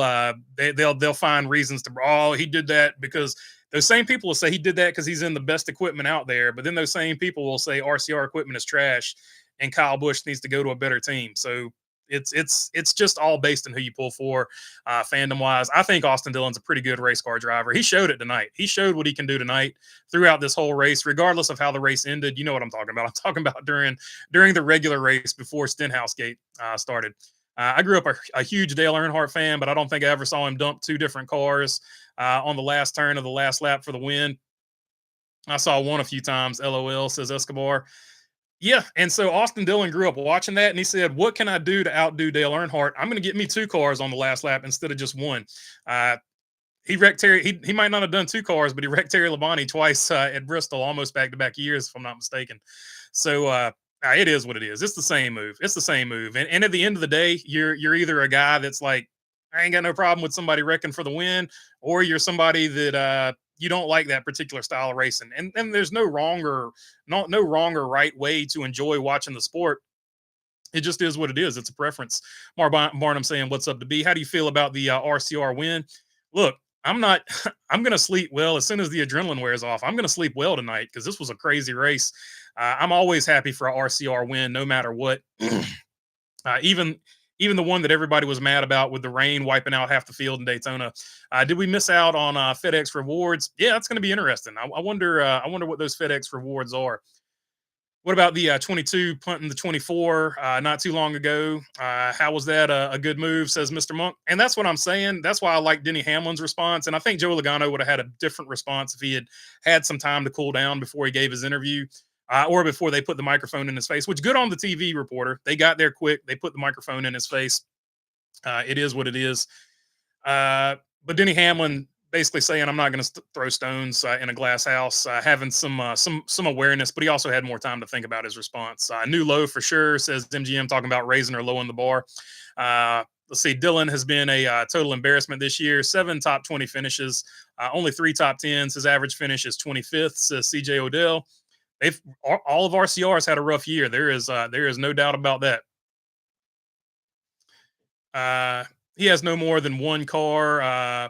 they'll find reasons to, he did that because those same people will say he did that because he's in the best equipment out there. But then those same people will say RCR equipment is trash and Kyle Busch needs to go to a better team. So it's just all based on who you pull for, fandom wise. I think Austin Dillon's a pretty good race car driver. He showed it tonight. He showed what he can do tonight throughout this whole race, regardless of how the race ended. You know what I'm talking about. I'm talking about during the regular race before Stenhouse Gate started. I grew up a huge Dale Earnhardt fan, but I don't think I ever saw him dump 2 different cars on the last turn of the last lap for the win. I saw one a few times. LOL, says Escobar. Yeah, and so Austin Dillon grew up watching that, and he said, what can I do to outdo Dale Earnhardt? I'm going to get me 2 cars on the last lap instead of just one. He wrecked Terry. He might not have done 2 cars, but he wrecked Terry Labonte twice at Bristol, almost back-to-back years, if I'm not mistaken. So it is what it is. It's the same move. It's the same move. And at the end of the day, you're either a guy that's like, I ain't got no problem with somebody wrecking for the win, or you're somebody that you don't like that particular style of racing. And there's no wrong or right way to enjoy watching the sport. It just is what it is. It's a preference. Barnum saying, "What's up to B? How do you feel about the RCR win?" Look, I'm not. I'm going to sleep well as soon as the adrenaline wears off. I'm going to sleep well tonight because this was a crazy race. I'm always happy for a RCR win, no matter what. Even the one that everybody was mad about with the rain wiping out half the field in Daytona. Did we miss out on FedEx rewards? Yeah, that's going to be interesting. I wonder. I wonder what those FedEx rewards are. What about the 22 punting the 24 not too long ago? How was that a good move, says Mr. Monk? And that's what I'm saying. That's why I like Denny Hamlin's response. And I think Joe Logano would have had a different response if he had some time to cool down before he gave his interview or before they put the microphone in his face, which good on the TV reporter. They got there quick. They put the microphone in his face. It is what it is. But Denny Hamlin basically saying I'm not going to throw stones in a glass house, having some awareness, but he also had more time to think about his response. New low for sure, says MGM, talking about raising or lowering the bar. Let's see, Dylan has been a total embarrassment this year. 7 top 20 finishes, only 3 top 10s. His average finish is 25th, says CJ Odell. All of RCR's had a rough year. There is no doubt about that. He has no more than one car.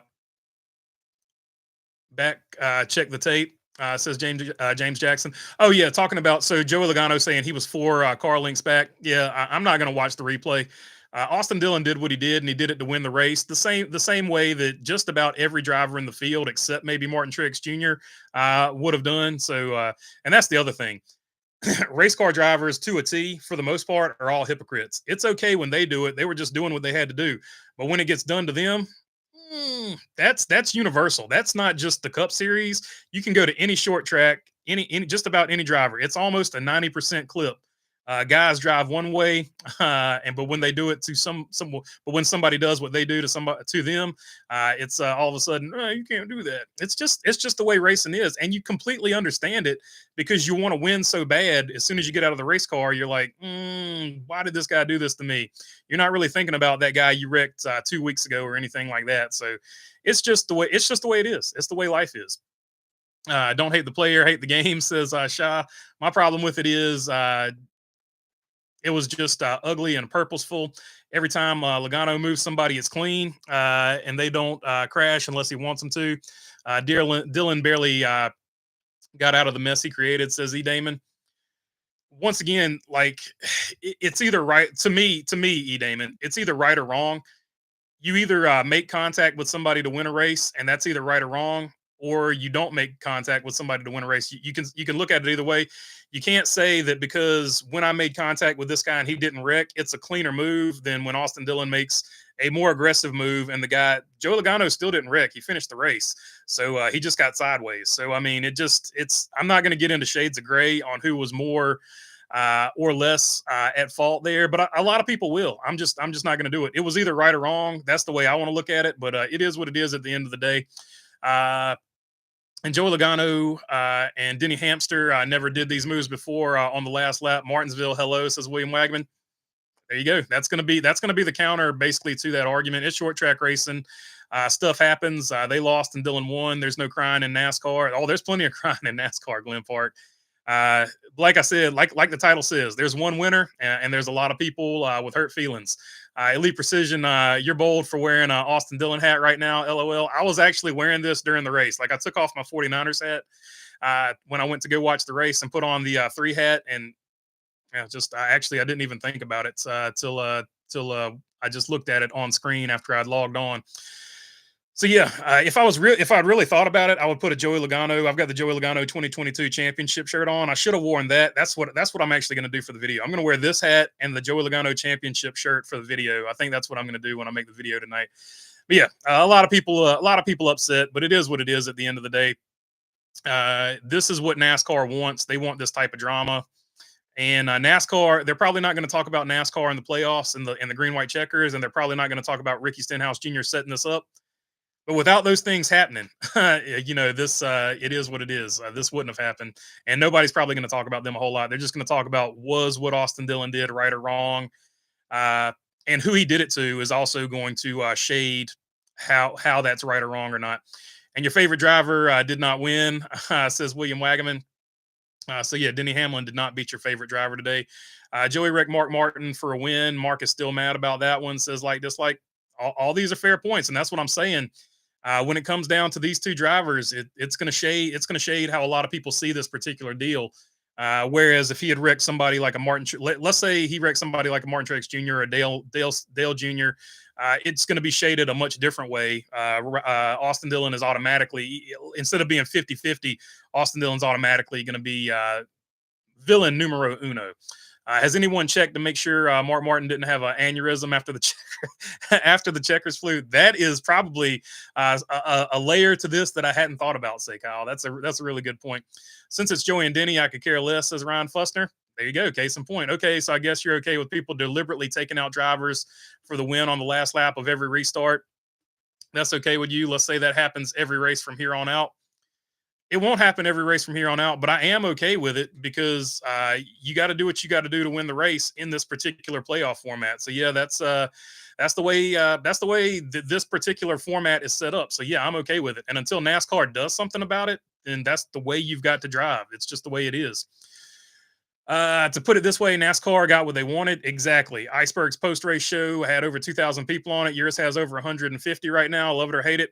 Check the tape, says James Jackson. Oh yeah, talking about, so Joey Logano saying he was 4 car links back. Yeah, I'm not going to watch the replay. Austin Dillon did what he did, and he did it to win the race. The same way that just about every driver in the field, except maybe Martin Truex Jr., would have done. So, and that's the other thing. Race car drivers, to a T, for the most part, are all hypocrites. It's okay when they do it; they were just doing what they had to do. But when it gets done to them, that's universal. That's not just the Cup Series. You can go to any short track, any just about any driver. It's almost a 90% clip. Guys drive one way, but when they do it to but when somebody does what they do to them, it's all of a sudden, oh, you can't do that. It's just the way racing is, and you completely understand it because you want to win so bad. As soon as you get out of the race car, you're like, why did this guy do this to me? You're not really thinking about that guy you wrecked 2 weeks ago or anything like that. So it's just the way it is. It's the way life is. Don't hate the player, hate the game, says Shah. My problem with it is it was just ugly and purposeful. Every time Logano moves somebody, it's clean, and they don't crash unless he wants them to. Dylan barely got out of the mess he created, says E. Damon. Once again, like, it's either right to me, E. Damon. It's either right or wrong. You either make contact with somebody to win a race, and that's either right or wrong, or you don't make contact with somebody to win a race. You can look at it either way. You can't say that because when I made contact with this guy and he didn't wreck, it's a cleaner move than when Austin Dillon makes a more aggressive move and the guy, Joe Logano, still didn't wreck. He finished the race. So he just got sideways. So, I mean, I'm not going to get into shades of gray on who was more or less at fault there, but a lot of people will. I'm just not going to do it. It was either right or wrong. That's the way I want to look at it, but it is what it is at the end of the day. And Joey Logano and Denny Hamster never did these moves before on the last lap. Martinsville, hello, says William Wagman. There you go. That's gonna be the counter basically to that argument. It's short track racing. Stuff happens. They lost and Dylan won. There's no crying in NASCAR. Oh, there's plenty of crying in NASCAR, Glen Park. Like I said, like the title says, there's one winner and there's a lot of people with hurt feelings. Elite Precision, you're bold for wearing an Austin Dillon hat right now. LOL. I was actually wearing this during the race. Like, I took off my 49ers hat when I went to go watch the race and put on the 3 hat. And I didn't even think about it till I just looked at it on screen after I'd logged on. So yeah, if I'd really thought about it, I would put a Joey Logano. I've got the Joey Logano 2022 championship shirt on. I should have worn that. That's what I'm actually going to do for the video. I'm going to wear this hat and the Joey Logano championship shirt for the video. I think that's what I'm going to do when I make the video tonight. But yeah, a lot of people upset, but it is what it is at the end of the day. This is what NASCAR wants. They want this type of drama. And NASCAR, they're probably not going to talk about NASCAR in the playoffs and the green white checkers, and they're probably not going to talk about Ricky Stenhouse Jr. setting this up. But without those things happening, this it is what it is. This wouldn't have happened, and nobody's probably going to talk about them a whole lot. They're just going to talk about was what Austin Dillon did right or wrong, uh, and who he did it to is also going to shade how that's right or wrong or not. And your favorite driver did not win, says William Wagaman. So yeah, Denny Hamlin did not beat your favorite driver today. Joey wrecked Mark Martin for a win. Mark is still mad about that one. Says like dislike. All these are fair points, and that's what I'm saying. When it comes down to these two drivers, it's going to shade. It's going to shade how a lot of people see this particular deal. Whereas if he had wrecked somebody like a Martin, let's say he wrecked somebody like a Martin Truex Jr. or Dale Jr., it's going to be shaded a much different way. Austin Dillon is automatically, instead of being 50-50, Austin Dillon's automatically going to be villain numero uno. Has anyone checked to make sure Mark Martin didn't have an aneurysm after the after the checkers flew? That is probably a layer to this that I hadn't thought about. Say, Kyle, that's a really good point. Since it's Joey and Denny, I could care less. Says Ryan Fussner. There you go. Case in point. Okay, so I guess you're okay with people deliberately taking out drivers for the win on the last lap of every restart. That's okay with you. Let's say that happens every race from here on out. It won't happen every race from here on out, but I am okay with it because you got to do what you got to do to win the race in this particular playoff format. So yeah, that's the way this particular format is set up. So yeah, I'm okay with it. And until NASCAR does something about it, then that's the way you've got to drive. It's just the way it is. To put it this way, NASCAR got what they wanted. Exactly. Iceberg's post-race show had over 2,000 people on it. Yours has over 150 right now. Love it or hate it.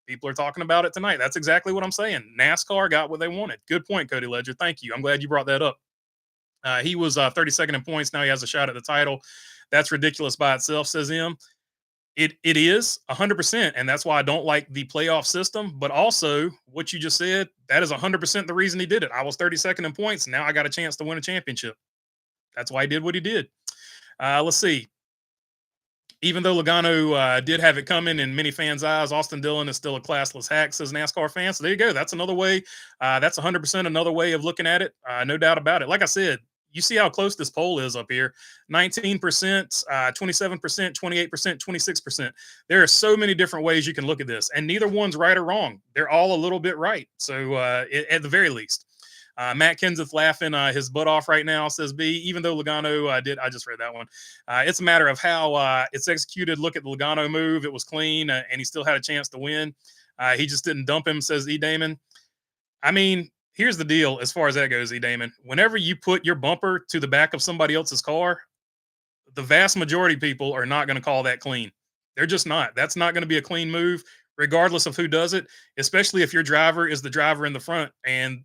People are talking about it tonight. That's exactly what I'm saying. NASCAR got what they wanted. Good point, Cody Ledger. Thank you. I'm glad you brought that up. He was 32nd in points. Now he has a shot at the title. That's ridiculous by itself, says him. It is 100%, and that's why I don't like the playoff system. But also, what you just said, that is 100% the reason he did it. I was 32nd in points. Now I got a chance to win a championship. That's why he did what he did. Let's see. Even though Logano did have it coming in many fans' eyes, Austin Dillon is still a classless hack, says NASCAR fans. So there you go. That's another way. That's 100% another way of looking at it. No doubt about it. Like I said, you see how close this poll is up here. 19%, 27%, 28%, 26%. There are so many different ways you can look at this, and neither one's right or wrong. They're all a little bit right. So at the very least. Matt Kenseth laughing his butt off right now, says B. Even though Logano I just read that one. It's a matter of how it's executed. Look at the Logano move. It was clean, and he still had a chance to win. He just didn't dump him, says E. Damon. I mean, here's the deal as far as that goes, E. Damon. Whenever you put your bumper to the back of somebody else's car, the vast majority of people are not going to call that clean. They're just not. That's not going to be a clean move, regardless of who does it, especially if your driver is the driver in the front. And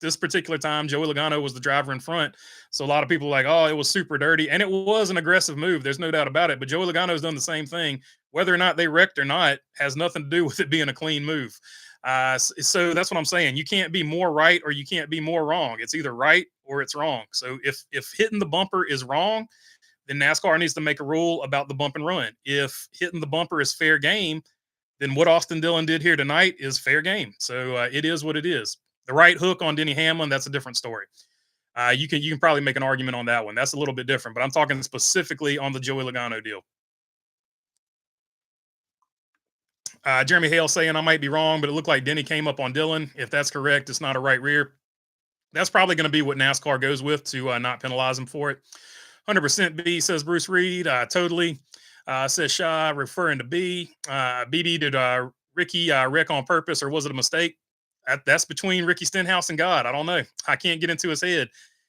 this particular time, Joey Logano was the driver in front. So a lot of people are like, oh, it was super dirty. And it was an aggressive move. There's no doubt about it. But Joey Logano's done the same thing. Whether or not they wrecked or not has nothing to do with it being a clean move. So that's what I'm saying. You can't be more right or you can't be more wrong. It's either right or it's wrong. So if hitting the bumper is wrong, then NASCAR needs to make a rule about the bump and run. If hitting the bumper is fair game, then what Austin Dillon did here tonight is fair game. So it is what it is. The right hook on Denny Hamlin, that's a different story. You can probably make an argument on that one. That's a little bit different, but I'm talking specifically on the Joey Logano deal. Jeremy Hale saying I might be wrong, but it looked like Denny came up on Dillon. If that's correct, it's not a right rear. That's probably going to be what NASCAR goes with to not penalize him for it. 100% B, says Bruce Reed. Totally. Says Shaw, referring to B. BB, did Ricky wreck on purpose or was it a mistake? That's between Ricky Stenhouse and God. I don't know. I can't get into his head.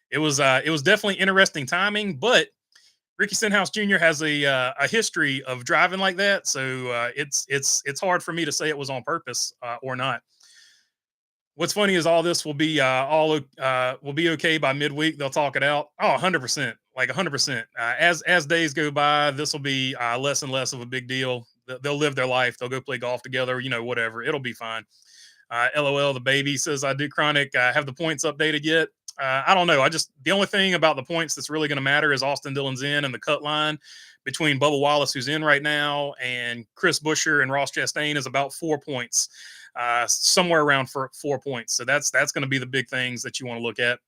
It was definitely interesting timing, but Ricky Stenhouse Jr. has a history of driving like that, so it's hard for me to say it was on purpose or not. What's funny is all this will be will be okay by midweek. They'll talk it out. Oh, 100%, like 100%. As days go by, this will be less and less of a big deal. They'll live their life. They'll go play golf together. Whatever. It'll be fine. LOL, the baby says, I do chronic. Have the points updated yet? I don't know. The only thing about the points that's really going to matter is Austin Dillon's in and the cut line between Bubba Wallace, who's in right now, and Chris Buescher and Ross Chastain is about 4 points, somewhere around 4 points. So that's going to be the big things that you want to look at.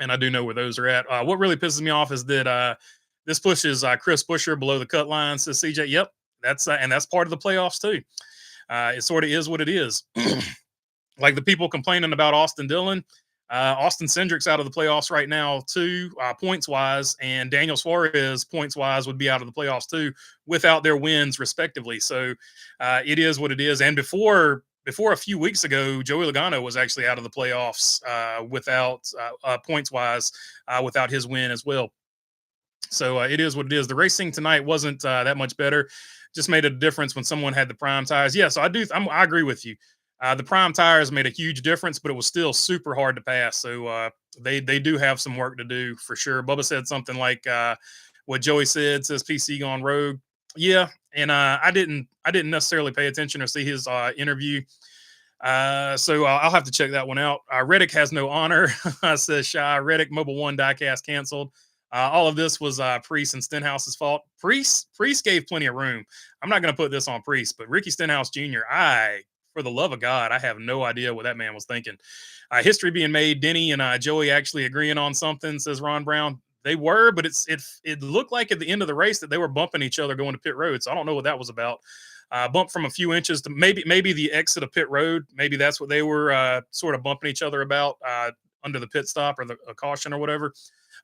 And I do know where those are at. What really pisses me off is that this pushes Chris Buescher below the cut line, says CJ. Yep. And that's part of the playoffs too. It sort of is what it is. Like the people complaining about Austin Dillon, Austin Cindric's out of the playoffs right now too, points wise, and Daniel Suarez points wise would be out of the playoffs too without their wins respectively. So it is what it is. And before a few weeks ago, Joey Logano was actually out of the playoffs without points wise without his win as well. So it is what it is. The racing tonight wasn't that much better. Just made a difference when someone had the prime tires. Yeah, so I agree with you. The prime tires made a huge difference, but it was still super hard to pass. So they do have some work to do for sure. Bubba said something like what Joey said. Says PC gone rogue. Yeah, and I didn't necessarily pay attention or see his interview. So I'll have to check that one out. Reddick has no honor, says Shy. Reddick Mobile One diecast canceled. All of this was Priest and Stenhouse's fault. Priest gave plenty of room. I'm not going to put this on Priest, but Ricky Stenhouse Jr. For the love of God, I have no idea what that man was thinking. History being made. Denny and Joey actually agreeing on something, says Ron Brown. They were, but it looked like at the end of the race that they were bumping each other going to pit road. So I don't know what that was about. Bump from a few inches to maybe the exit of pit road. Maybe that's what they were sort of bumping each other about under the pit stop or the caution or whatever.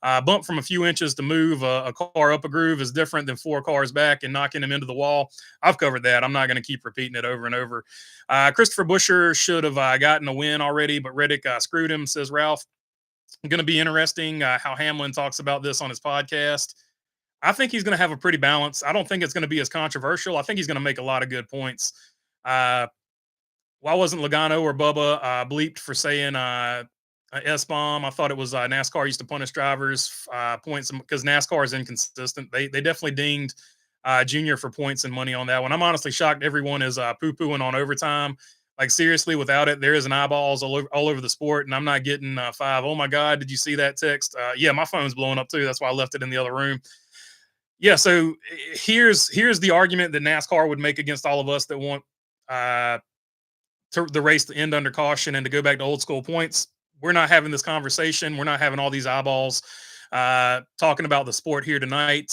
Bump from a few inches to move a car up a groove is different than 4 cars back and knocking him into the wall. I've covered that. I'm not going to keep repeating it over and over. Christopher Buescher should have gotten a win already, but Reddick screwed him, says Ralph. Going to be interesting how Hamlin talks about this on his podcast. I think he's going to have a pretty balance. I don't think it's going to be as controversial. I think he's going to make a lot of good points. Why wasn't Logano or Bubba bleeped for saying S-bomb? I thought it was NASCAR used to punish drivers points because NASCAR is inconsistent. They definitely dinged Junior for points and money on that one. I'm honestly shocked everyone is poo-pooing on overtime. Like, seriously, without it, there is an eyeballs all over the sport, and I'm not getting 5. Oh, my God, did you see that text? Yeah, my phone's blowing up, too. That's why I left it in the other room. Yeah, so here's the argument that NASCAR would make against all of us that want the race to end under caution and to go back to old school points. We're not having this conversation. We're not having all these eyeballs talking about the sport here tonight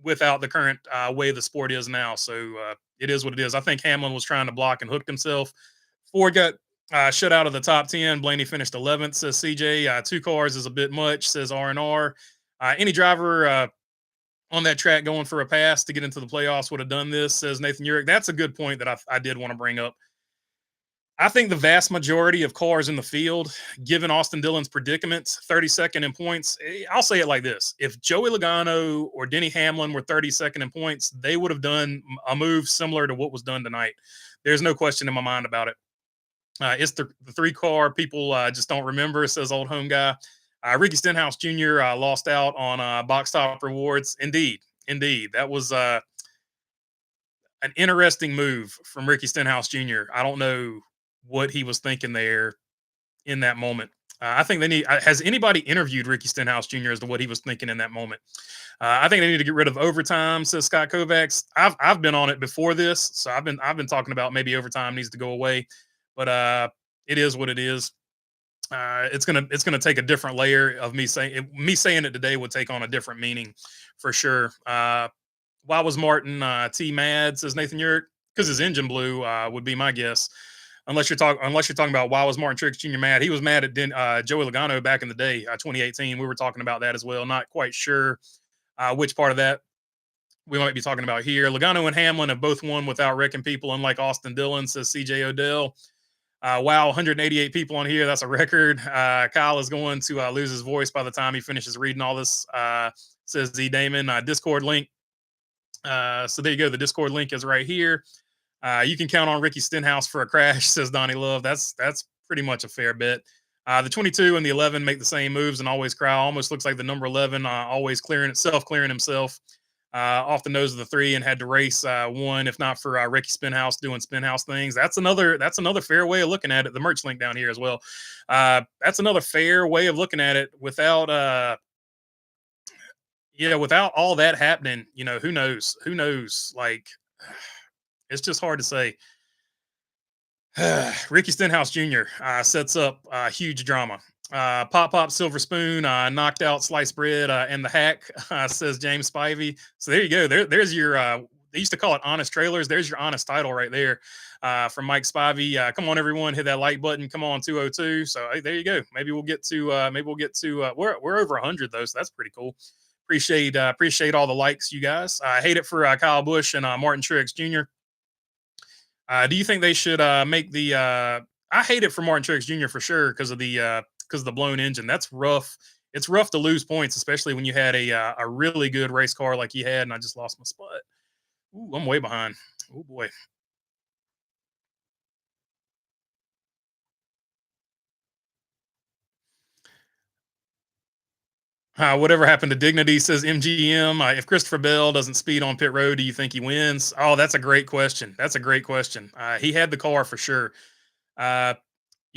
without the current way the sport is now. So it is what it is. I think Hamlin was trying to block and hooked himself. Ford got shut out of the top 10. Blaney finished 11th, says CJ. 2 cars is a bit much, says R&R. Any driver on that track going for a pass to get into the playoffs would have done this, says Nathan Urich. That's a good point that I did want to bring up. I think the vast majority of cars in the field, given Austin Dillon's predicament, 32nd in points, I'll say it like this. If Joey Logano or Denny Hamlin were 32nd in points, they would have done a move similar to what was done tonight. There's no question in my mind about it. It's the 3-car people just don't remember, says old home guy. Ricky Stenhouse Jr. Lost out on box top rewards. Indeed. That was an interesting move from Ricky Stenhouse Jr. I don't know what he was thinking there in that moment. I think they need. Has anybody interviewed Ricky Stenhouse Jr. as to what he was thinking in that moment? I think they need to get rid of overtime, says Scott Kovacs. I've been on it before this, so I've been talking about maybe overtime needs to go away, but it is what it is. It's gonna take a different layer of me saying it today would take on a different meaning for sure. Why was Martin T mad, says Nathan Urich? Because his engine blew would be my guess. Unless you're talking about why was Martin Truex Jr. mad? He was mad at Joey Logano back in the day, 2018. We were talking about that as well. Not quite sure which part of that we might be talking about here. Logano and Hamlin have both won without wrecking people, unlike Austin Dillon, says CJ Odell. Wow, 188 people on here. That's a record. Kyle is going to lose his voice by the time he finishes reading all this, says Z Damon. Discord link. So there you go. The Discord link is right here. You can count on Ricky Stenhouse for a crash, says Donnie Love. That's pretty much a fair bet. The 22 and the 11 make the same moves and always cry. Almost looks like the number 11 always clearing himself off the nose of the 3 and had to race one, if not for Ricky Spinhouse doing Spinhouse things. That's another fair way of looking at it. The merch link down here as well. That's another fair way of looking at it without without all that happening. Who knows? Like, it's just hard to say. Ricky Stenhouse Jr. Sets up huge drama. Pop Silver Spoon knocked out Sliced Bread and the Hack, says James Spivey. So there you go. There's your they used to call it honest trailers. There's your honest title right there, from Mike Spivey. Come on, everyone, hit that like button. Come on, 202. So hey, there you go. Maybe we'll get to we're over 100 though, so that's pretty cool. Appreciate all the likes, you guys. I hate it for Kyle Busch and Martin Truex Jr. Do you think they should make the? I hate it for Martin Truex Jr. for sure because of the blown engine. That's rough. It's rough to lose points, especially when you had a really good race car like he had, and I just lost my spot. Ooh, I'm way behind. Oh boy. Whatever happened to dignity, says MGM. If Christopher Bell doesn't speed on pit road, do you think he wins? Oh, that's a great question. That's a great question. He had the car for sure. Uh,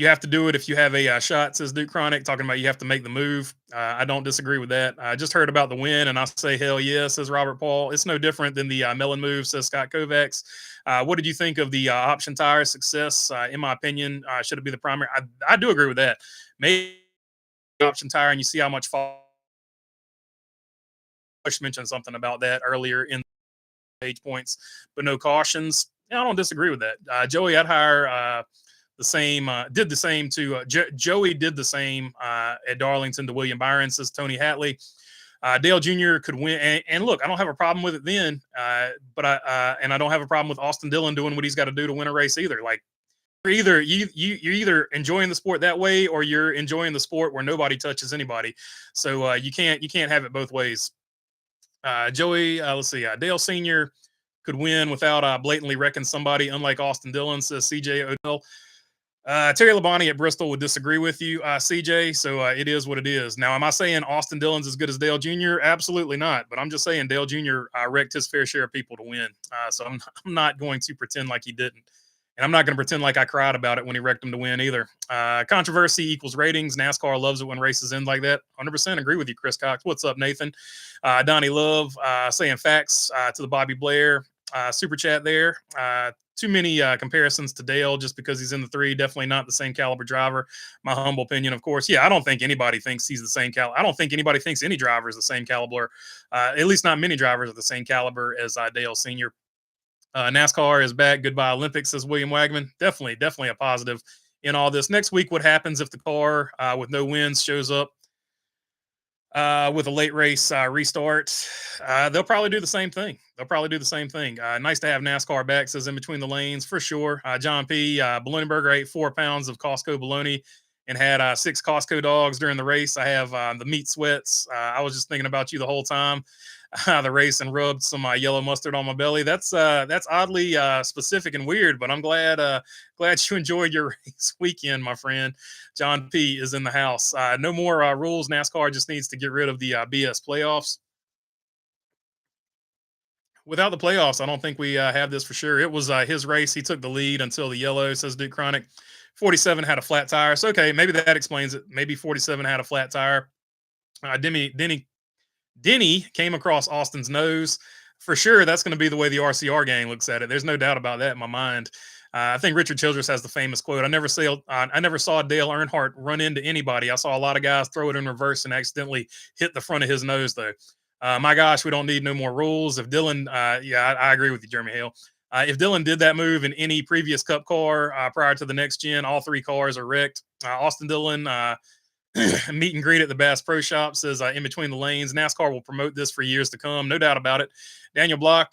You have to do it if you have a shot, says Duke Chronic, talking about you have to make the move. I don't disagree with that. I just heard about the win, and I say hell yeah, says Robert Paul. It's no different than the melon move, says Scott Kovacs. What did you think of the option tire success? In my opinion, should it be the primary? I do agree with that. Maybe the option tire, and you see how much fall. Bush mentioned something about that earlier in page points, but no cautions. Yeah, I don't disagree with that. Joey Adhire did the same to Joey did the same at Darlington to William Byron, says Tony Hatley. Dale Jr. could win, and look, I don't have a problem with it then, but I don't have a problem with Austin Dillon doing what he's got to do to win a race either. Like you're either enjoying the sport that way or you're enjoying the sport where nobody touches anybody. So you can't have it both ways. Joey, let's see, Dale Sr. could win without blatantly wrecking somebody, unlike Austin Dillon, says CJ Odell. Terry Labonte at Bristol would disagree with you, CJ. So it is what it is. Now, am I saying Austin Dillon's as good as Dale Jr.? Absolutely not. But I'm just saying Dale Jr. Wrecked his fair share of people to win. So I'm not going to pretend like he didn't. And I'm not going to pretend like I cried about it when he wrecked him to win either. Controversy equals ratings. NASCAR loves it when races end like that. 100% agree with you, Chris Cox. What's up, Nathan? Donnie Love saying facts to the Bobby Blair super chat there. Too many comparisons to Dale just because he's in the three. Definitely not the same caliber driver. My humble opinion, of course. Yeah, I don't think anybody thinks he's the same caliber. I don't think anybody thinks any driver is the same caliber. At least not many drivers are the same caliber as Dale Sr. NASCAR is back. Goodbye Olympics, says William Wagman. Definitely a positive in all this. Next week, what happens if the car with no wins shows up with a late race restart? They'll probably do the same thing. Nice to have NASCAR back, says in between the lanes for sure. John P. Baloneyburger ate 4 pounds of Costco bologna and had 6 Costco dogs during the race. I have the meat sweats. I was just thinking about you the whole time. The race and rubbed some yellow mustard on my belly. That's oddly specific and weird, but I'm glad you enjoyed your race weekend, my friend. John P is in the house. No more rules. NASCAR just needs to get rid of the BS playoffs. Without the playoffs, I don't think we have this for sure. It was his race. He took the lead until the yellow, says Duke Chronic. 47 had a flat tire. So, okay, maybe that explains it. Maybe 47 had a flat tire. Denny came across Austin's nose. For sure, that's going to be the way the RCR gang looks at it. There's no doubt about that in my mind. I think Richard Childress has the famous quote, I never saw Dale Earnhardt run into anybody. I saw a lot of guys throw it in reverse and accidentally hit the front of his nose, though. My gosh, we don't need no more rules. If Dillon, I agree with you, Jeremy Hale. If Dillon did that move in any previous Cup car prior to the next gen, all 3 cars are wrecked. Austin Dillon, meet and greet at the Bass Pro Shop, says in between the lanes. NASCAR will promote this for years to come. No doubt about it. Daniel Block,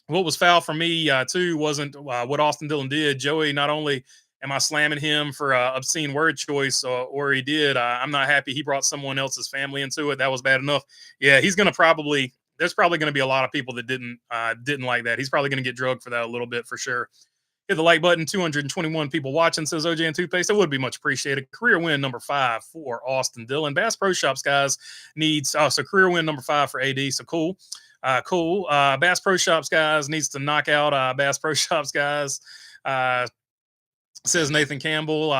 what was foul for me, too, wasn't what Austin Dillon did. Joey, not only am I slamming him for obscene word choice or he did, I'm not happy he brought someone else's family into it. That was bad enough. Yeah, there's probably going to be a lot of people that didn't like that. He's probably going to get drugged for that a little bit for sure. Hit the like button. 221 people watching, says OJ and Toothpaste. That would be much appreciated. Career win number 5 for Austin Dillon. Bass Pro Shops, guys, so career win number 5 for AD. So cool. Bass Pro Shops, guys, needs to knock out Bass Pro Shops, guys. Says Nathan Campbell.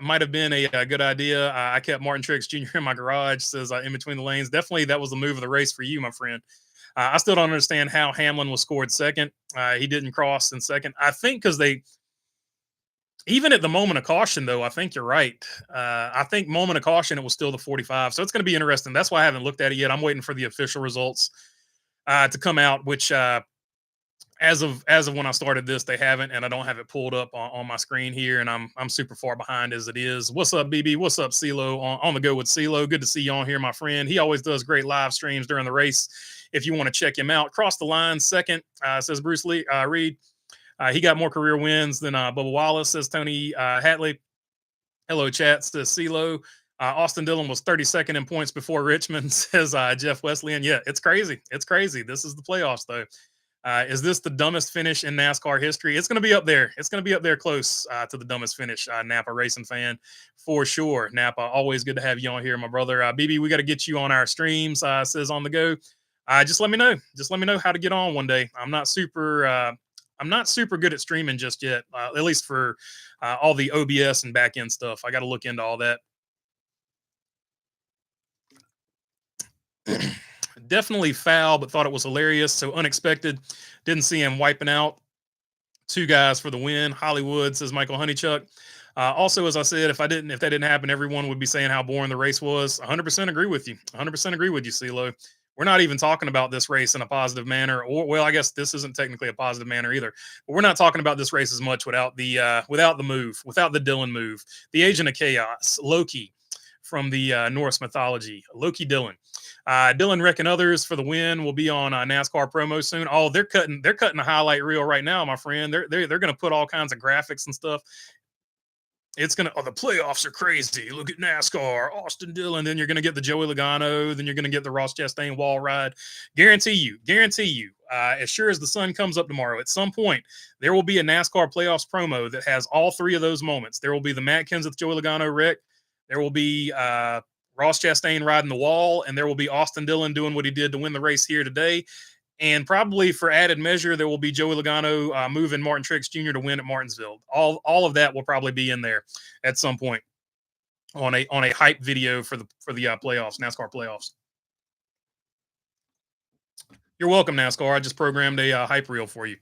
Might have been a good idea. I kept Martin Truex Jr. in my garage, says in between the lanes. Definitely that was the move of the race for you, my friend. I still don't understand how Hamlin was scored second. He didn't cross in second. I think because even at the moment of caution, though, I think you're right. I think moment of caution, it was still the 45. So it's going to be interesting. That's why I haven't looked at it yet. I'm waiting for the official results to come out, which As of when I started this, they haven't, and I don't have it pulled up on my screen here, and I'm super far behind as it is. What's up, BB? What's up, CeeLo? On the go with CeeLo. Good to see you on here, my friend. He always does great live streams during the race. If you want to check him out, cross the line second, says Bruce Lee Reed. He got more career wins than Bubba Wallace, says Tony Hatley. Hello, chat, says CeeLo. Austin Dillon was 32nd in points before Richmond, says Jeff Wesleyan. Yeah, it's crazy. It's crazy. This is the playoffs, though. Is this the dumbest finish in NASCAR history? It's going to be up there. It's going to be up there close to the dumbest finish. Napa racing fan for sure. Napa, always good to have you on here, my brother. BB, we got to get you on our streams. Says on the go. Just let me know. Just let me know how to get on one day. I'm not super. I'm not super good at streaming just yet. At least for all the OBS and back end stuff. I got to look into all that. Definitely foul, but thought it was hilarious. So unexpected. Didn't see him wiping out two guys for the win. Hollywood, says Michael Honeychuck. Also, as I said, if that didn't happen, everyone would be saying how boring the race was. 100% agree with you. 100% agree with you, CeeLo. We're not even talking about this race in a positive manner, or well, I guess this isn't technically a positive manner either. But we're not talking about this race as much without the move, without the Dillon move, the Agent of Chaos, Loki from the Norse mythology, Loki Dillon. Dylan Rick and others for the win will be on NASCAR promo soon. Oh, they're cutting a highlight reel right now, my friend. They're going to put all kinds of graphics and stuff. It's going to, the playoffs are crazy. Look at NASCAR, Austin Dillon. Then you're going to get the Joey Logano. Then you're going to get the Ross Chastain wall ride. Guarantee you. As sure as the sun comes up tomorrow, at some point, there will be a NASCAR playoffs promo that has all three of those moments. There will be the Matt Kenseth, Joey Logano wreck. There will be Ross Chastain riding the wall, and there will be Austin Dillon doing what he did to win the race here today. And probably for added measure, there will be Joey Logano moving Martin Truex Jr. to win at Martinsville. All of that will probably be in there at some point on a hype video for the playoffs, NASCAR playoffs. You're welcome, NASCAR. I just programmed a hype reel for you.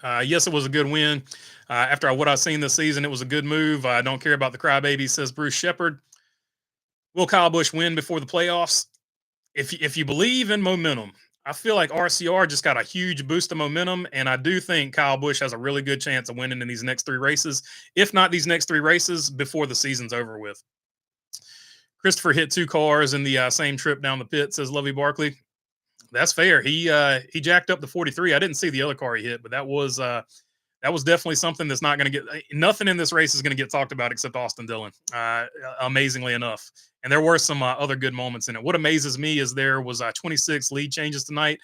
Yes, it was a good win. After what I've seen this season, it was a good move. I don't care about the crybabies, says Bruce Shepard. Will Kyle Busch win before the playoffs? If you believe in momentum, I feel like RCR just got a huge boost of momentum, and I do think Kyle Busch has a really good chance of winning in these next three races, if not these next three races, before the season's over with. Christopher hit two cars in the same trip down the pit, says Lovey Barkley. That's fair. He jacked up the 43. I didn't see the other car he hit, but that was definitely something that's not going to get nothing in this race is going to get talked about except Austin Dillon. Amazingly enough. And there were some other good moments in it. What amazes me is there was 26 lead changes tonight,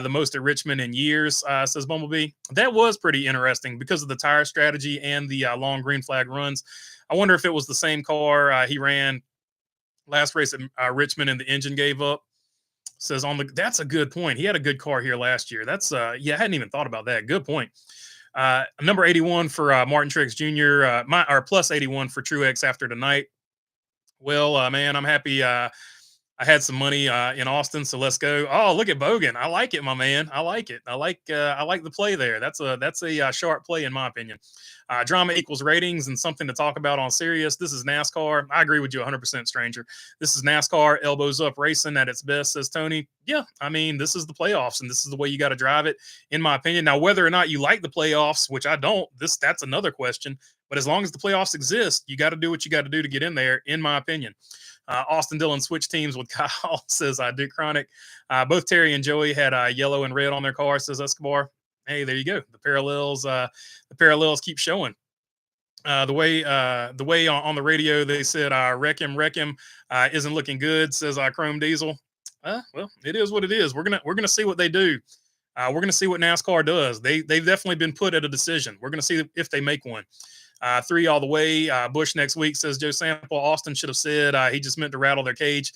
the most at Richmond in years, says Bumblebee. That was pretty interesting because of the tire strategy and the long green flag runs. I wonder if it was the same car he ran last race at Richmond and the engine gave up. Says that's a good point. He had a good car here last year. That's I hadn't even thought about that. Good point. Number 81 for Martin Truex Jr. Or plus 81 for Truex after tonight. Well, man, I'm happy. I had some money in Austin, so let's go. Oh, look at Bogan. I like it, my man. I like it. I like the play there. That's a sharp play in my opinion. Drama equals ratings and something to talk about on Sirius. This is NASCAR. I agree with you 100%, stranger. This is NASCAR, elbows up racing at its best, says Tony. Yeah, I mean, this is the playoffs, and this is the way you got to drive it, in my opinion. Now, whether or not you like the playoffs, which I don't, that's another question. But as long as the playoffs exist, you got to do what you got to do to get in there, in my opinion. Austin Dillon switched teams with Kyle, says Duke Chronic. Both Terry and Joey had yellow and red on their car, says Escobar. Hey, there you go. The parallels keep showing. The way on the radio they said wreck him isn't looking good, says Chrome Diesel. Well, it is what it is. We're gonna see what they do. We're gonna see what NASCAR does. They've definitely been put at a decision. We're gonna see if they make one. 3 all the way. Bush next week, says Joe Sample. Austin should have said he just meant to rattle their cage.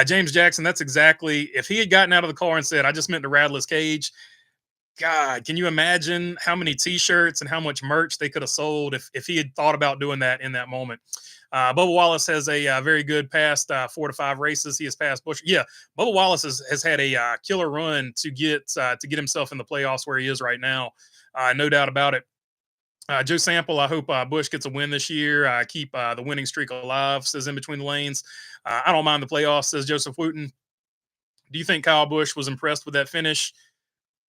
James Jackson, that's exactly, if he had gotten out of the car and said, I just meant to rattle his cage, God, can you imagine how many T-shirts and how much merch they could have sold if he had thought about doing that in that moment? Bubba Wallace has a very good past 4 to 5 races. He has passed Busch. Yeah, Bubba Wallace has had a killer run to get himself in the playoffs where he is right now. No doubt about it. Joe Sample, I hope Busch gets a win this year. Keep the winning streak alive, says In Between the Lanes. I don't mind the playoffs, says Joseph Wooten. Do you think Kyle Busch was impressed with that finish?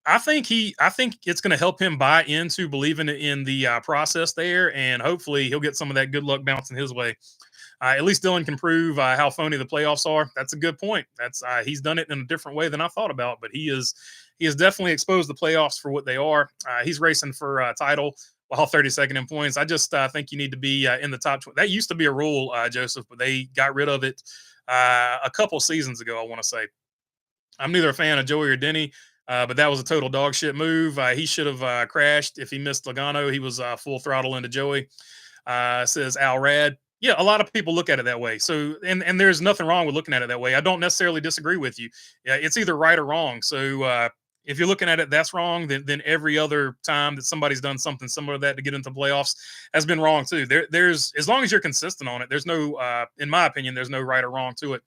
I think it's going to help him buy into believing in the process there, and hopefully he'll get some of that good luck bouncing his way. At least Dylan can prove how phony the playoffs are. That's a good point. That's he's done it in a different way than I thought about, but he has definitely exposed the playoffs for what they are. He's racing for a title while 32nd in points. I just think you need to be in the top 20. That used to be a rule, Joseph, but they got rid of it a couple seasons ago. I want to say I'm neither a fan of Joey or Denny. But that was a total dog shit move. He should have crashed if he missed Logano. He was full throttle into Joey. Says Al Rad. Yeah, a lot of people look at it that way. So, and there's nothing wrong with looking at it that way. I don't necessarily disagree with you. Yeah, it's either right or wrong. So, if you're looking at it, that's wrong. Then every other time that somebody's done something similar to that to get into playoffs has been wrong too. There's as long as you're consistent on it, there's no, in my opinion, there's no right or wrong to it.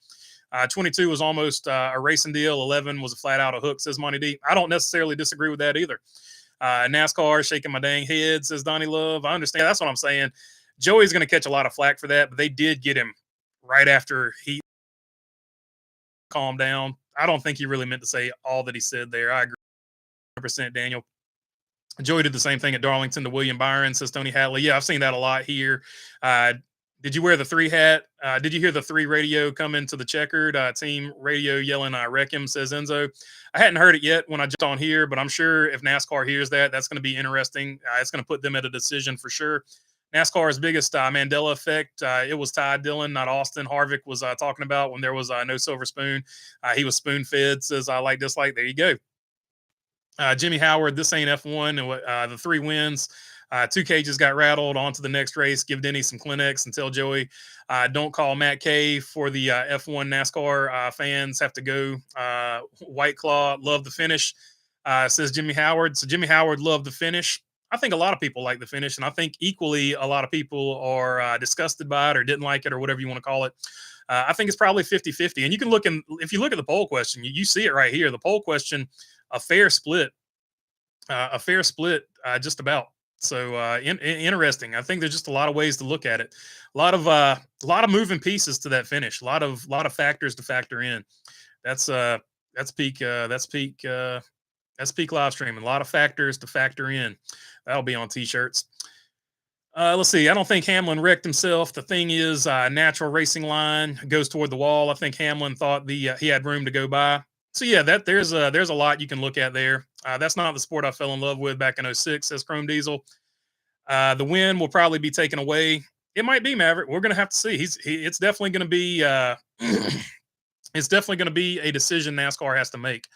22 was almost a racing deal. 11 was a flat out a hook, says Monty D. I don't necessarily disagree with that either. NASCAR shaking my dang head, says Donnie Love. I understand. That's what I'm saying. Joey's going to catch a lot of flack for that, but they did get him right after he calmed down. I don't think he really meant to say all that he said there. I agree 100%, Daniel. Joey did the same thing at Darlington to William Byron, says Tony Hatley. Yeah, I've seen that a lot here. Did you wear the 3 hat? Did you hear the 3 radio come into the checkered team radio yelling, wreck him, says Enzo. I hadn't heard it yet when I jumped on here, but I'm sure if NASCAR hears that, that's going to be interesting. It's going to put them at a decision for sure. NASCAR's biggest Mandela effect, it was Ty Dillon, not Austin. Harvick was talking about when there was no silver spoon. He was spoon fed, says I like dislike. There you go. Jimmy Howard, this ain't F1. The 3 wins. 2 cages got rattled. On to the next race. Give Denny some Kleenex and tell Joey, don't call Matt K for the F1 NASCAR fans. Have to go. White Claw, love the finish, says Jimmy Howard. So Jimmy Howard loved the finish. I think a lot of people like the finish, and I think equally a lot of people are disgusted by it or didn't like it or whatever you want to call it. I think it's probably 50-50. And you can look if you look at the poll question, you see it right here. The poll question, a fair split, just about. So interesting. I think there's just a lot of ways to look at it. A lot of moving pieces to that finish. A lot of factors to factor in. That's peak live streaming. A lot of factors to factor in. That'll be on t-shirts. Let's see. I don't think Hamlin wrecked himself. The thing is, natural racing line goes toward the wall. I think Hamlin thought he had room to go by. So yeah, there's a lot you can look at there. That's not the sport I fell in love with back in 06, says Chrome Diesel. The win will probably be taken away. It might be Maverick. We're gonna have to see. It's definitely gonna be it's definitely gonna be a decision NASCAR has to make.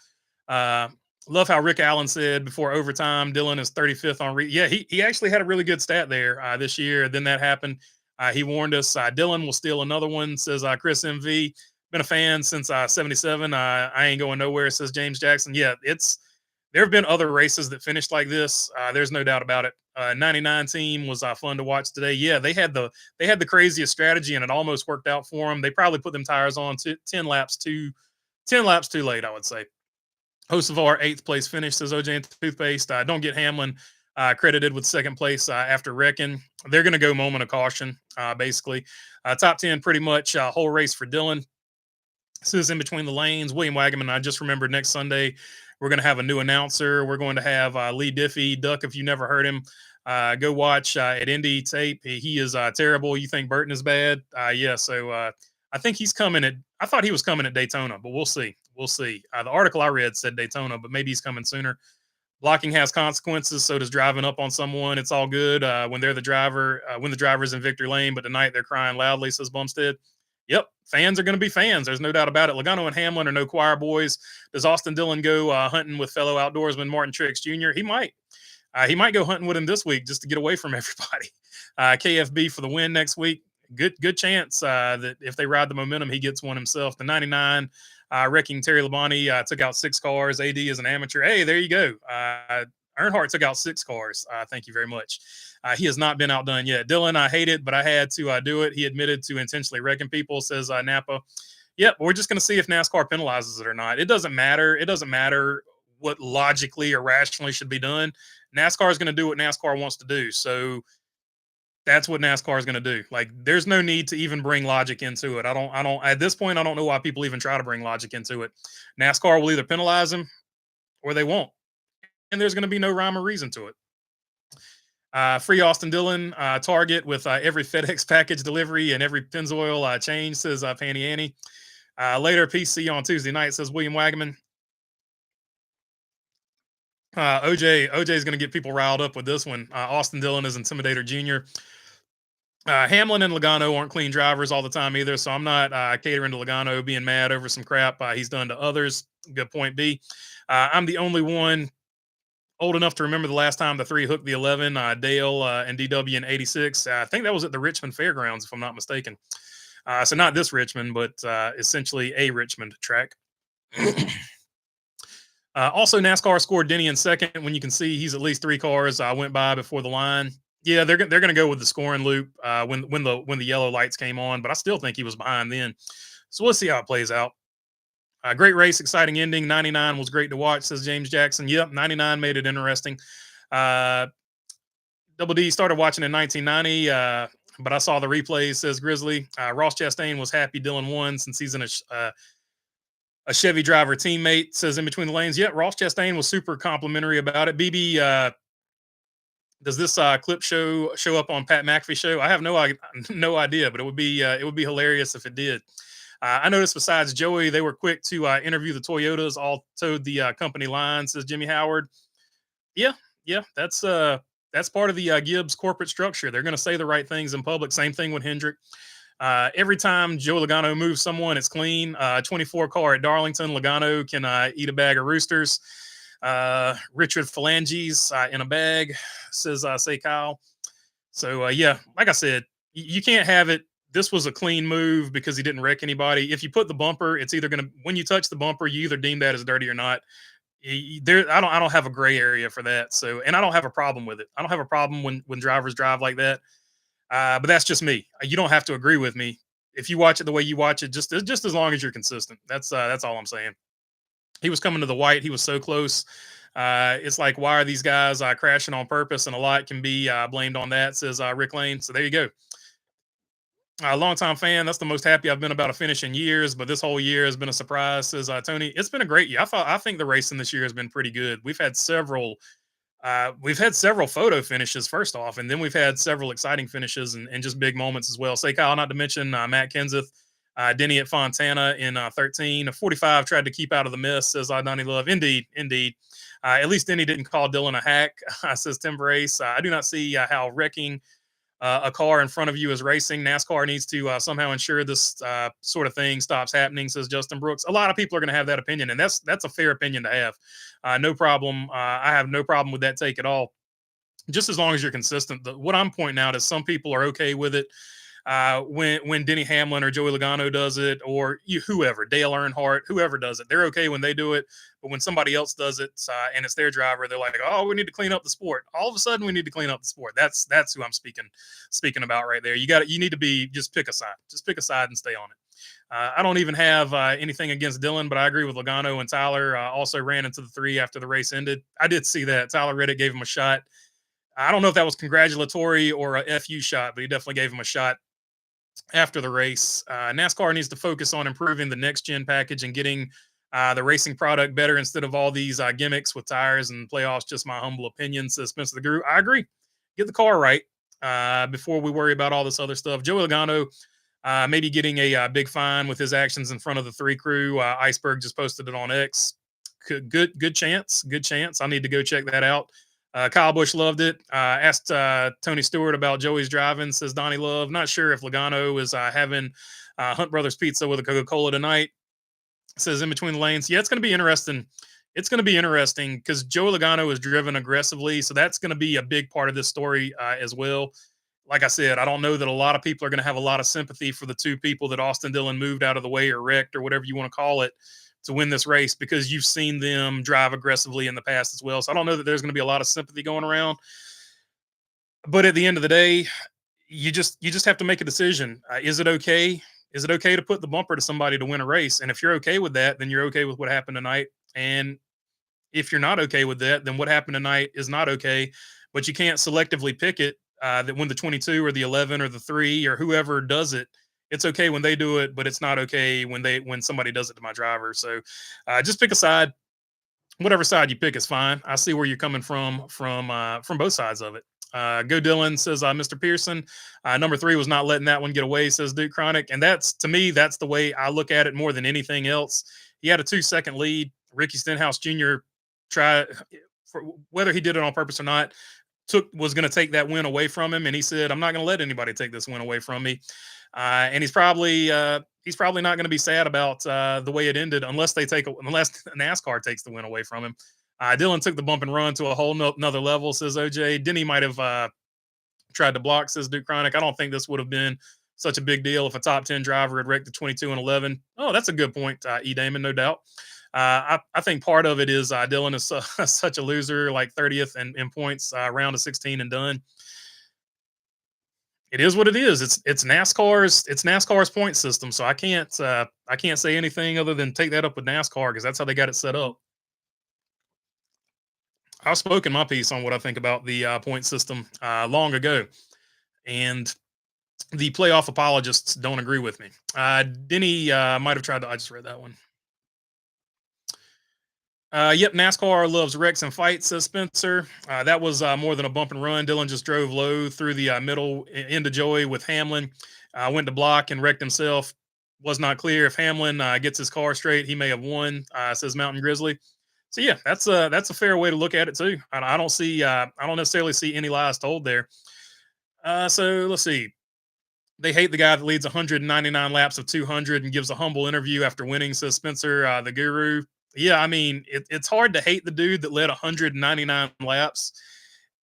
Love how Rick Allen said before overtime, Dylan is 35th on yeah, he actually had a really good stat there this year. Then that happened. He warned us. Dylan will steal another one, says Chris MV. Been a fan since 77. I ain't going nowhere, says James Jackson. Yeah, there have been other races that finished like this. There's no doubt about it. 99 team was fun to watch today. Yeah, they had the craziest strategy, and it almost worked out for them. They probably put them tires on 10 laps too late, I would say. Host of our 8th place finish, says OJ and Toothpaste. Don't get Hamlin credited with 2nd place after wrecking. They're going to go moment of caution, basically. Top 10 pretty much whole race for Dylan. This is in between the lanes. William Wagaman, I just remembered next Sunday, we're going to have a new announcer. We're going to have Lee Diffie. Duck, if you never heard him, go watch at Indy Tape. He is terrible. You think Burton is bad? Yeah, so I think he's coming I thought he was coming at Daytona, but we'll see. We'll see. The article I read said Daytona, but maybe he's coming sooner. Blocking has consequences, so does driving up on someone. It's all good when they're the driver, when the driver's in victory lane, but tonight they're crying loudly, says Bumstead. Yep, fans are going to be fans. There's no doubt about it. Logano and Hamlin are no choir boys. Does Austin Dillon go hunting with fellow outdoorsman Martin Truex Jr.? He might. He might go hunting with him this week just to get away from everybody. KFB for the win next week. Good chance that if they ride the momentum, he gets one himself. The 99 wrecking Terry Labonte took out 6 cars. AD is an amateur. Hey, there you go. Earnhardt took out 6 cars. Thank you very much. He has not been outdone yet. Dylan, I hate it, but I had to do it. He admitted to intentionally wrecking people, says Napa. Yep, we're just going to see if NASCAR penalizes it or not. It doesn't matter. It doesn't matter what logically or rationally should be done. NASCAR is going to do what NASCAR wants to do. So that's what NASCAR is going to do. Like, there's no need to even bring logic into it. I don't, at this point, I don't know why people even try to bring logic into it. NASCAR will either penalize him or they won't. and there's going to be no rhyme or reason to it. Free Austin Dillon, Target with every FedEx package delivery and every Pennzoil change, says Panny Annie. Later, PC on Tuesday night, says William Wagaman. OJ is going to get people riled up with this one. Austin Dillon is Intimidator Jr. Hamlin and Logano aren't clean drivers all the time either, so I'm not catering to Logano being mad over some crap he's done to others. Good point, B. I'm the only one old enough to remember the last time the three hooked the 11, Dale and DW in 86. I think that was at the Richmond Fairgrounds, if I'm not mistaken. So not this Richmond, but essentially a Richmond track. Also, NASCAR scored Denny in second when you can see he's at least 3 cars went by before the line. Yeah, they're going to go with the scoring loop when the yellow lights came on, but I still think he was behind then. So we'll see how it plays out. Great race, exciting ending. 99 was great to watch, says James Jackson. Yep, 99 made it interesting. Double D started watching in 1990, but I saw the replays, says Grizzly. Ross Chastain was happy Dillon won since he's in a Chevy driver teammate, says In Between the Lanes. Yeah, Ross Chastain was super complimentary about it. BB, does this clip show up on Pat McAfee's show? I have no idea, but it would be hilarious if it did. I noticed besides Joey, they were quick to interview the Toyotas, all towed the company line, says Jimmy Howard. Yeah, that's part of the Gibbs corporate structure. They're going to say the right things in public. Same thing with Hendrick. Every time Joe Logano moves someone, it's clean. 24 car at Darlington, Logano can eat a bag of roosters. Richard Phalanges in a bag, says say Kyle. So yeah, like I said, you can't have it. This was a clean move because he didn't wreck anybody. If you put the bumper, it's either going to, when you touch the bumper, you either deem that as dirty or not. I don't have a gray area for that. So, and I don't have a problem with it. I don't have a problem when drivers drive like that. But that's just me. You don't have to agree with me. If you watch it the way you watch it, just as long as you're consistent. That's all I'm saying. He was coming to the white. He was so close. It's like, why are these guys crashing on purpose? And a lot can be blamed on that, says Rick Lane. So there you go. Longtime fan. That's the most happy I've been about a finish in years, but this whole year has been a surprise, says Tony. It's been a great year. I think the racing this year has been pretty good. We've had several photo finishes first off, and then we've had several exciting finishes and just big moments as well. Say Kyle, not to mention Matt Kenseth, Denny at Fontana in 13. 45 tried to keep out of the mess, says Donnie Love. Indeed. At least Denny didn't call Dillon a hack, says Timber Ace. I do not see how wrecking a car in front of you is racing. NASCAR needs to somehow ensure this sort of thing stops happening, says Justin Brooks. A lot of people are going to have that opinion, and that's a fair opinion to have. No problem. I have no problem with that take at all, just as long as you're consistent. What I'm pointing out is some people are okay with it when Denny Hamlin or Joey Logano does it, or whoever, Dale Earnhardt, whoever does it. They're okay when they do it, but when somebody else does it and it's their driver, they're like, "Oh, we need to clean up the sport." All of a sudden, we need to clean up the sport. That's who I'm speaking about right there. You need to be just pick a side and stay on it. I don't even have anything against Dillon, but I agree with Logano and Tyler. Also ran into the 3 after the race ended. I did see that. Tyler Reddick gave him a shot. I don't know if that was congratulatory or a FU shot, but he definitely gave him a shot after the race. NASCAR needs to focus on improving the next gen package and getting the racing product better instead of all these gimmicks with tires and playoffs. Just my humble opinion, says Spencer the Guru. I agree. Get the car right before we worry about all this other stuff. Joey Logano maybe getting a big fine with his actions in front of the 3 crew. Iceberg just posted it on X. Good chance. I need to go check that out. Kyle Busch loved it. Asked Tony Stewart about Joey's driving, says Donnie Love. Not sure if Logano is having Hunt Brothers Pizza with a Coca-Cola tonight, says In Between the Lanes. Yeah, it's going to be interesting. It's going to be interesting because Joey Logano is driven aggressively, so that's going to be a big part of this story as well. Like I said, I don't know that a lot of people are going to have a lot of sympathy for the 2 people that Austin Dillon moved out of the way or wrecked or whatever you want to call it to win this race, because you've seen them drive aggressively in the past as well. So I don't know that there's going to be a lot of sympathy going around. But at the end of the day, you just have to make a decision. Is it okay? Is it okay to put the bumper to somebody to win a race? And if you're okay with that, then you're okay with what happened tonight. And if you're not okay with that, then what happened tonight is not okay. But you can't selectively pick it that when the 22 or the 11 or the 3 or whoever does it, it's okay when they do it, but it's not okay when somebody does it to my driver. So just pick a side. whatever side you pick is fine. I see where you're coming from both sides of it. Go Dylan says, Mr. Pearson, number 3 was not letting that one get away, says Duke Chronic. And that's, to me, that's the way I look at it more than anything else. He had a 2-second lead. Ricky Stenhouse Jr. tried, for, whether he did it on purpose or not, was going to take that win away from him. And he said, I'm not going to let anybody take this win away from me. And he's probably not going to be sad about the way it ended unless NASCAR takes the win away from him. Dylan took the bump and run to a whole nother level, says OJ. Denny might have tried to block, says Duke Chronic. I don't think this would have been such a big deal if a top 10 driver had wrecked the 22 and 11. Oh, that's a good point, E. Damon, no doubt. I think part of it is Dylan is such a loser, like 30th in points, round of 16 and done. It is what it is. It's NASCAR's point system. So I can't say anything other than take that up with NASCAR because that's how they got it set up. I've spoken my piece on what I think about the point system long ago, and the playoff apologists don't agree with me. Denny might have tried to. I just read that one. Yep, NASCAR loves wrecks and fights, says Spencer. That was more than a bump and run. Dylan just drove low through the middle into Joey with Hamlin. Went to block and wrecked himself. Was not clear if Hamlin gets his car straight, he may have won, says Mountain Grizzly. So yeah, that's a fair way to look at it too. I don't necessarily see any lies told there. So let's see. They hate the guy that leads 199 laps of 200 and gives a humble interview after winning, says Spencer, the guru. Yeah, I mean, it's hard to hate the dude that led 199 laps,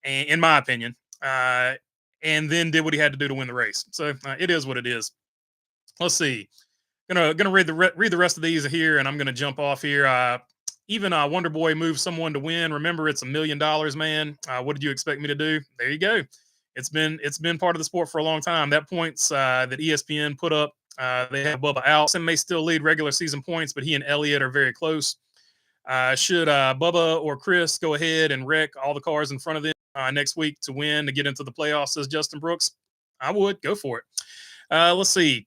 in my opinion, and then did what he had to do to win the race. So it is what it is. Let's see. Gonna read the rest of these here, and I'm gonna jump off here. Even Wonder Boy moved someone to win. Remember, it's $1 million, man. What did you expect me to do? There you go. It's been part of the sport for a long time. That points that ESPN put up. They have Bubba out. And may still lead regular season points, but he and Elliott are very close. Should Bubba or Chris go ahead and wreck all the cars in front of them next week to win to get into the playoffs, says Justin Brooks? I would go for it. Let's see.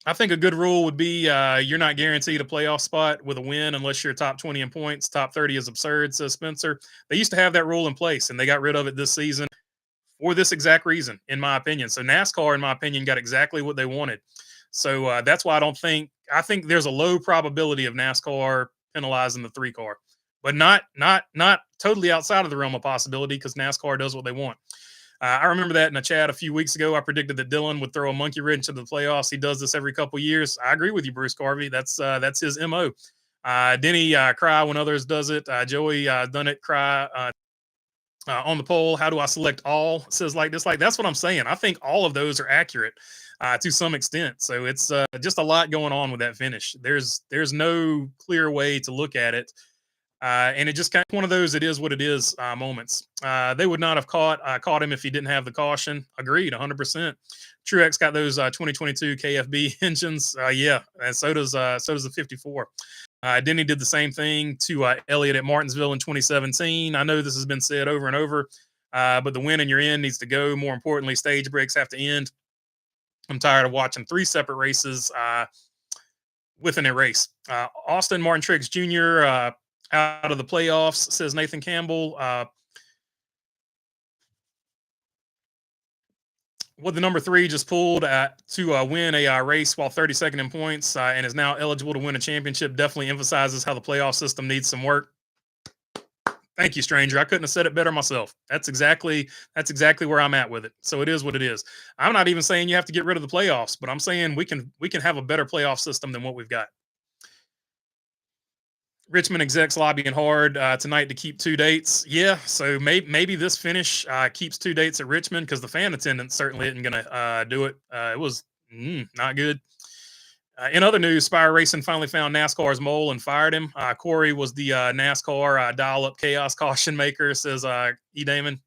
I think a good rule would be you're not guaranteed a playoff spot with a win unless you're top 20 in points. Top 30 is absurd, says Spencer. They used to have that rule in place, and they got rid of it this season for this exact reason, in my opinion. So NASCAR, in my opinion, got exactly what they wanted. So that's why I think there's a low probability of NASCAR penalizing the 3 car, but not totally outside of the realm of possibility because NASCAR does what they want. I remember that in a chat a few weeks ago. I predicted that Dylan would throw a monkey wrench into the playoffs. He does this every couple of years. I agree with you, Bruce Carvey. That's his MO. Denny cry when others does it. Joey done it, cry on the poll. How do I select all? Says like this, like that's what I'm saying. I think all of those are accurate to some extent. So it's just a lot going on with that finish. There's no clear way to look at it. And it just kind of one of those it is what it is moments. They would not have caught him if he didn't have the caution. Agreed, 100%. Truex got those 2022 KFB engines. Yeah, and so does the 54. Denny did the same thing to Elliott at Martinsville in 2017. I know this has been said over and over, but the win in your end needs to go. More importantly, stage breaks have to end. I'm tired of watching 3 separate races within a race. Austin Martin Truex Jr. Out of the playoffs, says Nathan Campbell. What the number 3 just pulled to win a race while 32nd in points and is now eligible to win a championship definitely emphasizes how the playoff system needs some work. Thank you, stranger. I couldn't have said it better myself. That's exactly where I'm at with it. So it is what it is. I'm not even saying you have to get rid of the playoffs, but I'm saying we can have a better playoff system than what we've got. Richmond execs lobbying hard tonight to keep 2 dates. Yeah, so maybe this finish keeps 2 dates at Richmond because the fan attendance certainly isn't going to do it. It was not good. In other news, Spire Racing finally found NASCAR's mole and fired him. Corey was the NASCAR dial-up chaos caution maker, says E. Damon.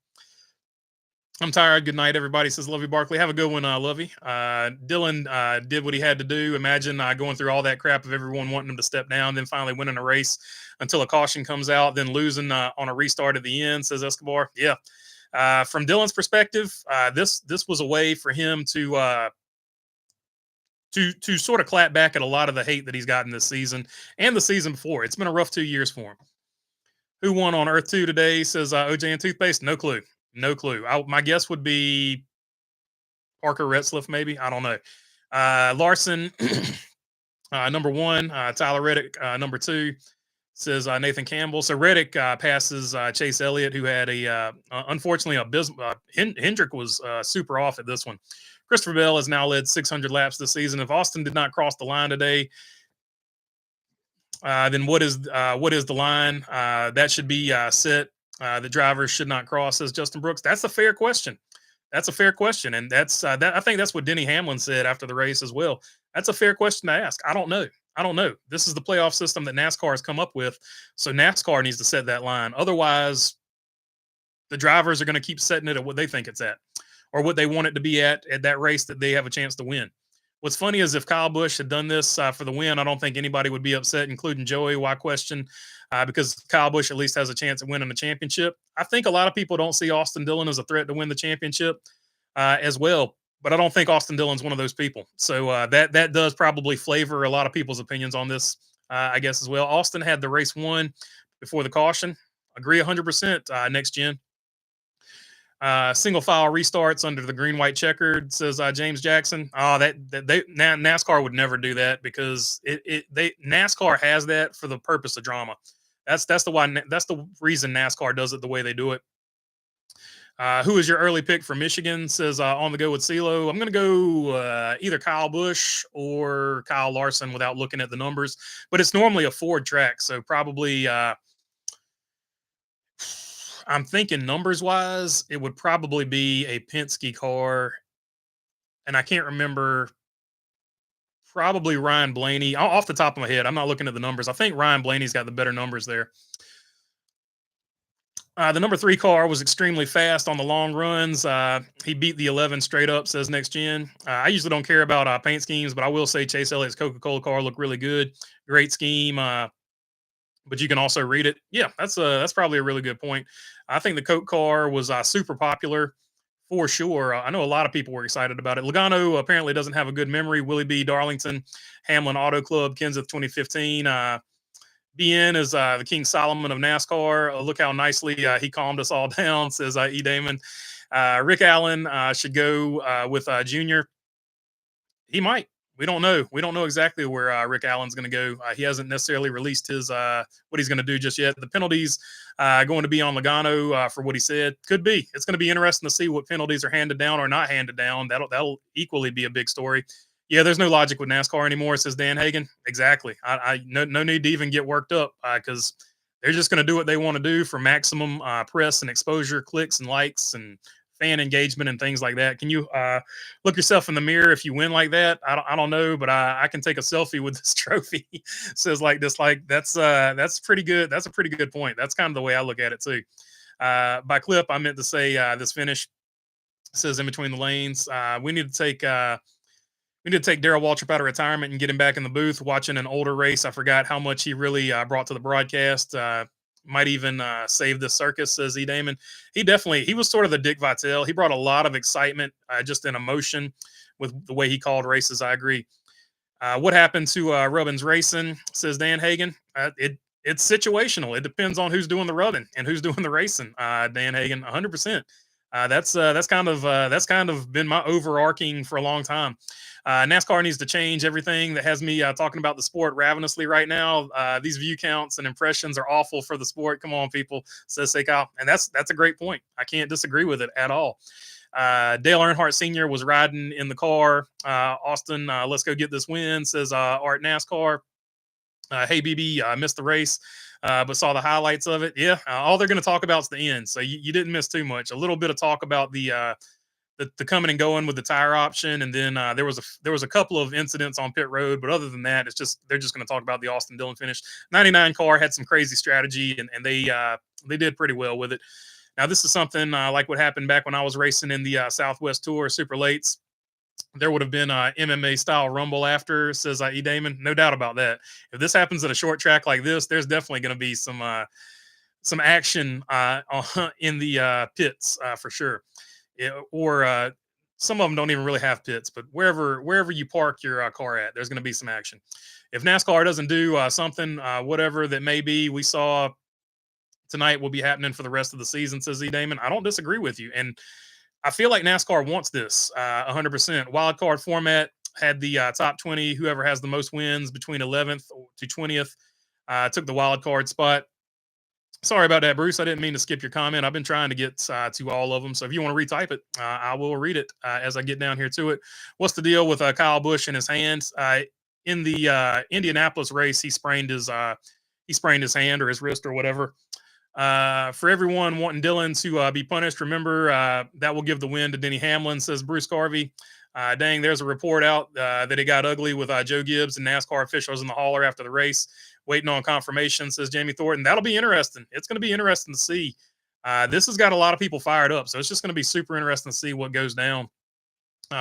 I'm tired. Good night, everybody, says Lovey Barkley. Have a good one, Lovey. Dylan did what he had to do. Imagine going through all that crap of everyone wanting him to step down, then finally winning a race until a caution comes out, then losing on a restart at the end, says Escobar. Yeah. From Dylan's perspective, this was a way for him to sort of clap back at a lot of the hate that he's gotten this season and the season before. It's been a rough 2 years for him. Who won on Earth 2 today? Says OJ and toothpaste. No clue. No clue. My guess would be Parker Retzlaff, maybe. I don't know. Larson, number one. Tyler Reddick, number two. Says Nathan Campbell. So Reddick passes Chase Elliott, who had unfortunately, Hendrick was super off at this one. Christopher Bell has now led 600 laps this season. If Austin did not cross the line today, then what is the line? That should be set. The drivers should not cross, says Justin Brooks. That's a fair question. That's a fair question, and that's that. I think that's what Denny Hamlin said after the race as well. That's a fair question to ask. I don't know. I don't know. This is the playoff system that NASCAR has come up with, so NASCAR needs to set that line. Otherwise, the drivers are going to keep setting it at what they think it's at, or what they want it to be at that race that they have a chance to win. What's funny is if Kyle Busch had done this for the win, I don't think anybody would be upset, including Joey. Why question? Because Kyle Busch at least has a chance at winning the championship. I think a lot of people don't see Austin Dillon as a threat to win the championship as well, but I don't think Austin Dillon's one of those people. So that does probably flavor a lot of people's opinions on this, I guess, as well. Austin had the race won before the caution. Agree 100%. Next gen. Single file restarts under the green white checkered, says James Jackson. NASCAR would never do that because NASCAR has that for the purpose of drama. That's the reason NASCAR does it the way they do it. Who is your early pick for Michigan? Says on the go with CeeLo. I'm going to go either Kyle Busch or Kyle Larson without looking at the numbers, but it's normally a Ford track, so probably. I'm thinking numbers wise, it would probably be a Penske car. And I can't remember, probably Ryan Blaney. Off the top of my head, I'm not looking at the numbers. I think Ryan Blaney's got the better numbers there. The number 3 car was extremely fast on the long runs. He beat the 11 straight up, says Next Gen. I usually don't care about paint schemes, but I will say Chase Elliott's Coca-Cola car looked really good. Great scheme. But you can also read it. Yeah, that's probably a really good point. I think the Coke car was super popular for sure. I know a lot of people were excited about it. Logano apparently doesn't have a good memory. Willie B. Darlington, Hamlin Auto Club, Kenseth 2015. BN is the King Solomon of NASCAR. Look how nicely he calmed us all down, says E. Damon. Rick Allen should go with Junior. He might. We don't know. We don't know exactly where Rick Allen's going to go. He hasn't necessarily released his what he's going to do just yet. The penalties going to be on Logano for what he said. Could be. It's going to be interesting to see what penalties are handed down or not handed down. That'll equally be a big story. Yeah, there's no logic with NASCAR anymore, says Dan Hagan. Exactly. No need to even get worked up because they're just going to do what they want to do for maximum press and exposure, clicks and likes and fan engagement and things like that. Can you look yourself in the mirror if you win like that? I don't know, but I can take a selfie with this trophy. Says like this, like that's pretty good. That's a pretty good point. That's kind of the way I look at it too. By clip, I meant to say this finish. Says in between the lanes. We need to take Darrell Waltrip out of retirement and get him back in the booth watching an older race. I forgot how much he really brought to the broadcast. Might even save the circus, says E. Damon. He was sort of the Dick Vitale. He brought a lot of excitement, just in emotion with the way he called races. I agree. What happened to Rubbins Racing, says Dan Hagan. It's situational. It depends on who's doing the rubbing and who's doing the racing. Dan Hagan, 100%. That's kind of been my overarching for a long time. NASCAR needs to change everything that has me talking about the sport ravenously right now. These view counts and impressions are awful for the sport. Come on, people, says Kyle. And that's a great point. I can't disagree with it at all. Dale Earnhardt Sr. was riding in the car. Austin, let's go get this win, says Art NASCAR. Hey, BB, missed the race, but saw the highlights of it. Yeah, all they're going to talk about is the end. So you didn't miss too much. A little bit of talk about the coming and going with the tire option, and then there was a couple of incidents on pit road, but other than that, they're just going to talk about the Austin Dillon finish. 99 car had some crazy strategy, and they did pretty well with it. Now this is something like what happened back when I was racing in the Southwest Tour Super Lates. There would have been a MMA style rumble after, says E. Damon. No doubt about that. If this happens at a short track like this, there's definitely going to be some action in the pits for sure. Or some of them don't even really have pits, but wherever you park your car at, there's going to be some action. If NASCAR doesn't do something, whatever that may be, we saw tonight will be happening for the rest of the season, says Z Damon. I don't disagree with you. And I feel like NASCAR wants this 100%. Wild card format had the top 20, whoever has the most wins between 11th to 20th took the wild card spot. Sorry about that, Bruce. I didn't mean to skip your comment. I've been trying to get to all of them. So if you want to retype it, I will read it as I get down here to it. What's the deal with Kyle Busch in his hands? In the Indianapolis race, he sprained his hand or his wrist or whatever. For everyone wanting Dylan to be punished, remember that will give the win to Denny Hamlin, says Bruce Garvey. Dang, there's a report out that it got ugly with Joe Gibbs and NASCAR officials in the hauler after the race, waiting on confirmation, says Jamie Thornton. That'll be interesting. It's going to be interesting to see. This has got a lot of people fired up, so it's just going to be super interesting to see what goes down.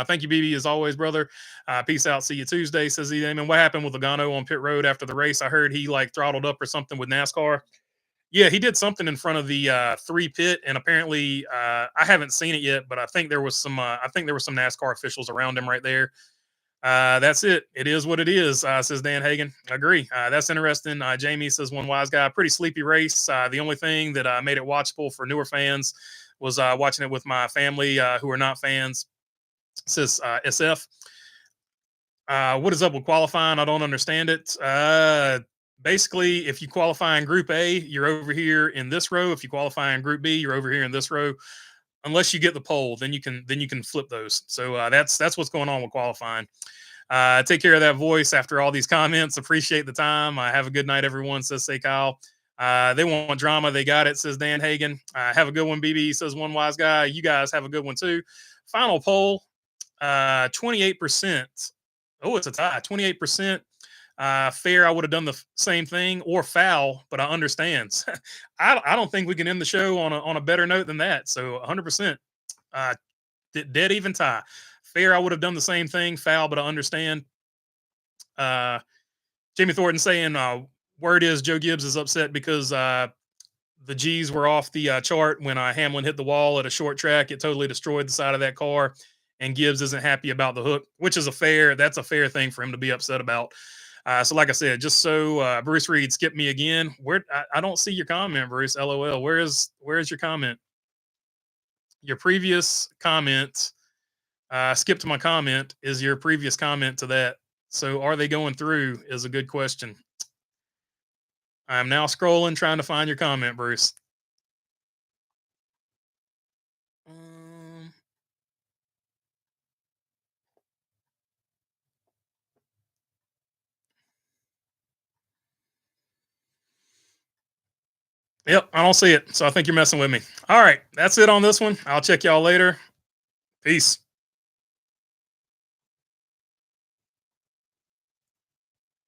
Thank you, BB, as always, brother. Peace out. See you Tuesday, says E. Damon. What happened with Logano on pit road after the race? I heard he like throttled up or something with NASCAR. Yeah, he did something in front of the 3 pit, and apparently I haven't seen it yet, but I think there was some NASCAR officials around him right there. That's it. It is what it is, says Dan Hagan. I agree. That's interesting. Jamie says, one wise guy, pretty sleepy race. The only thing that made it watchable for newer fans was watching it with my family who are not fans, says SF. What is up with qualifying? I don't understand it. Basically, if you qualify in Group A, you're over here in this row. If you qualify in Group B, you're over here in this row. Unless you get the pole, then you can flip those. So that's what's going on with qualifying. Take care of that voice after all these comments. Appreciate the time. Have a good night, everyone, says Say Kyle. They want drama. They got it, says Dan Hagan. Have a good one, BB, says one wise guy. You guys have a good one, too. Final poll, 28%. Oh, it's a tie, 28%. Fair, I would have done the same thing, or foul, but I understand. I don't think we can end the show on a better note than that. So 100%, dead even tie. Fair, I would have done the same thing. Foul, but I understand. Jamie Thornton saying, word is Joe Gibbs is upset because the G's were off the chart when Hamlin hit the wall at a short track. It totally destroyed the side of that car, and Gibbs isn't happy about the hook, which is that's a fair thing for him to be upset about. So like I said, just so Bruce Reed skipped me again. I don't see your comment, Bruce. LOL. Where is your comment? Your previous comment, skip to my comment, is your previous comment to that. So are they going through is a good question. I'm now scrolling, trying to find your comment, Bruce. Yep, I don't see it. So I think you're messing with me. All right, that's it on this one. I'll check y'all later. Peace.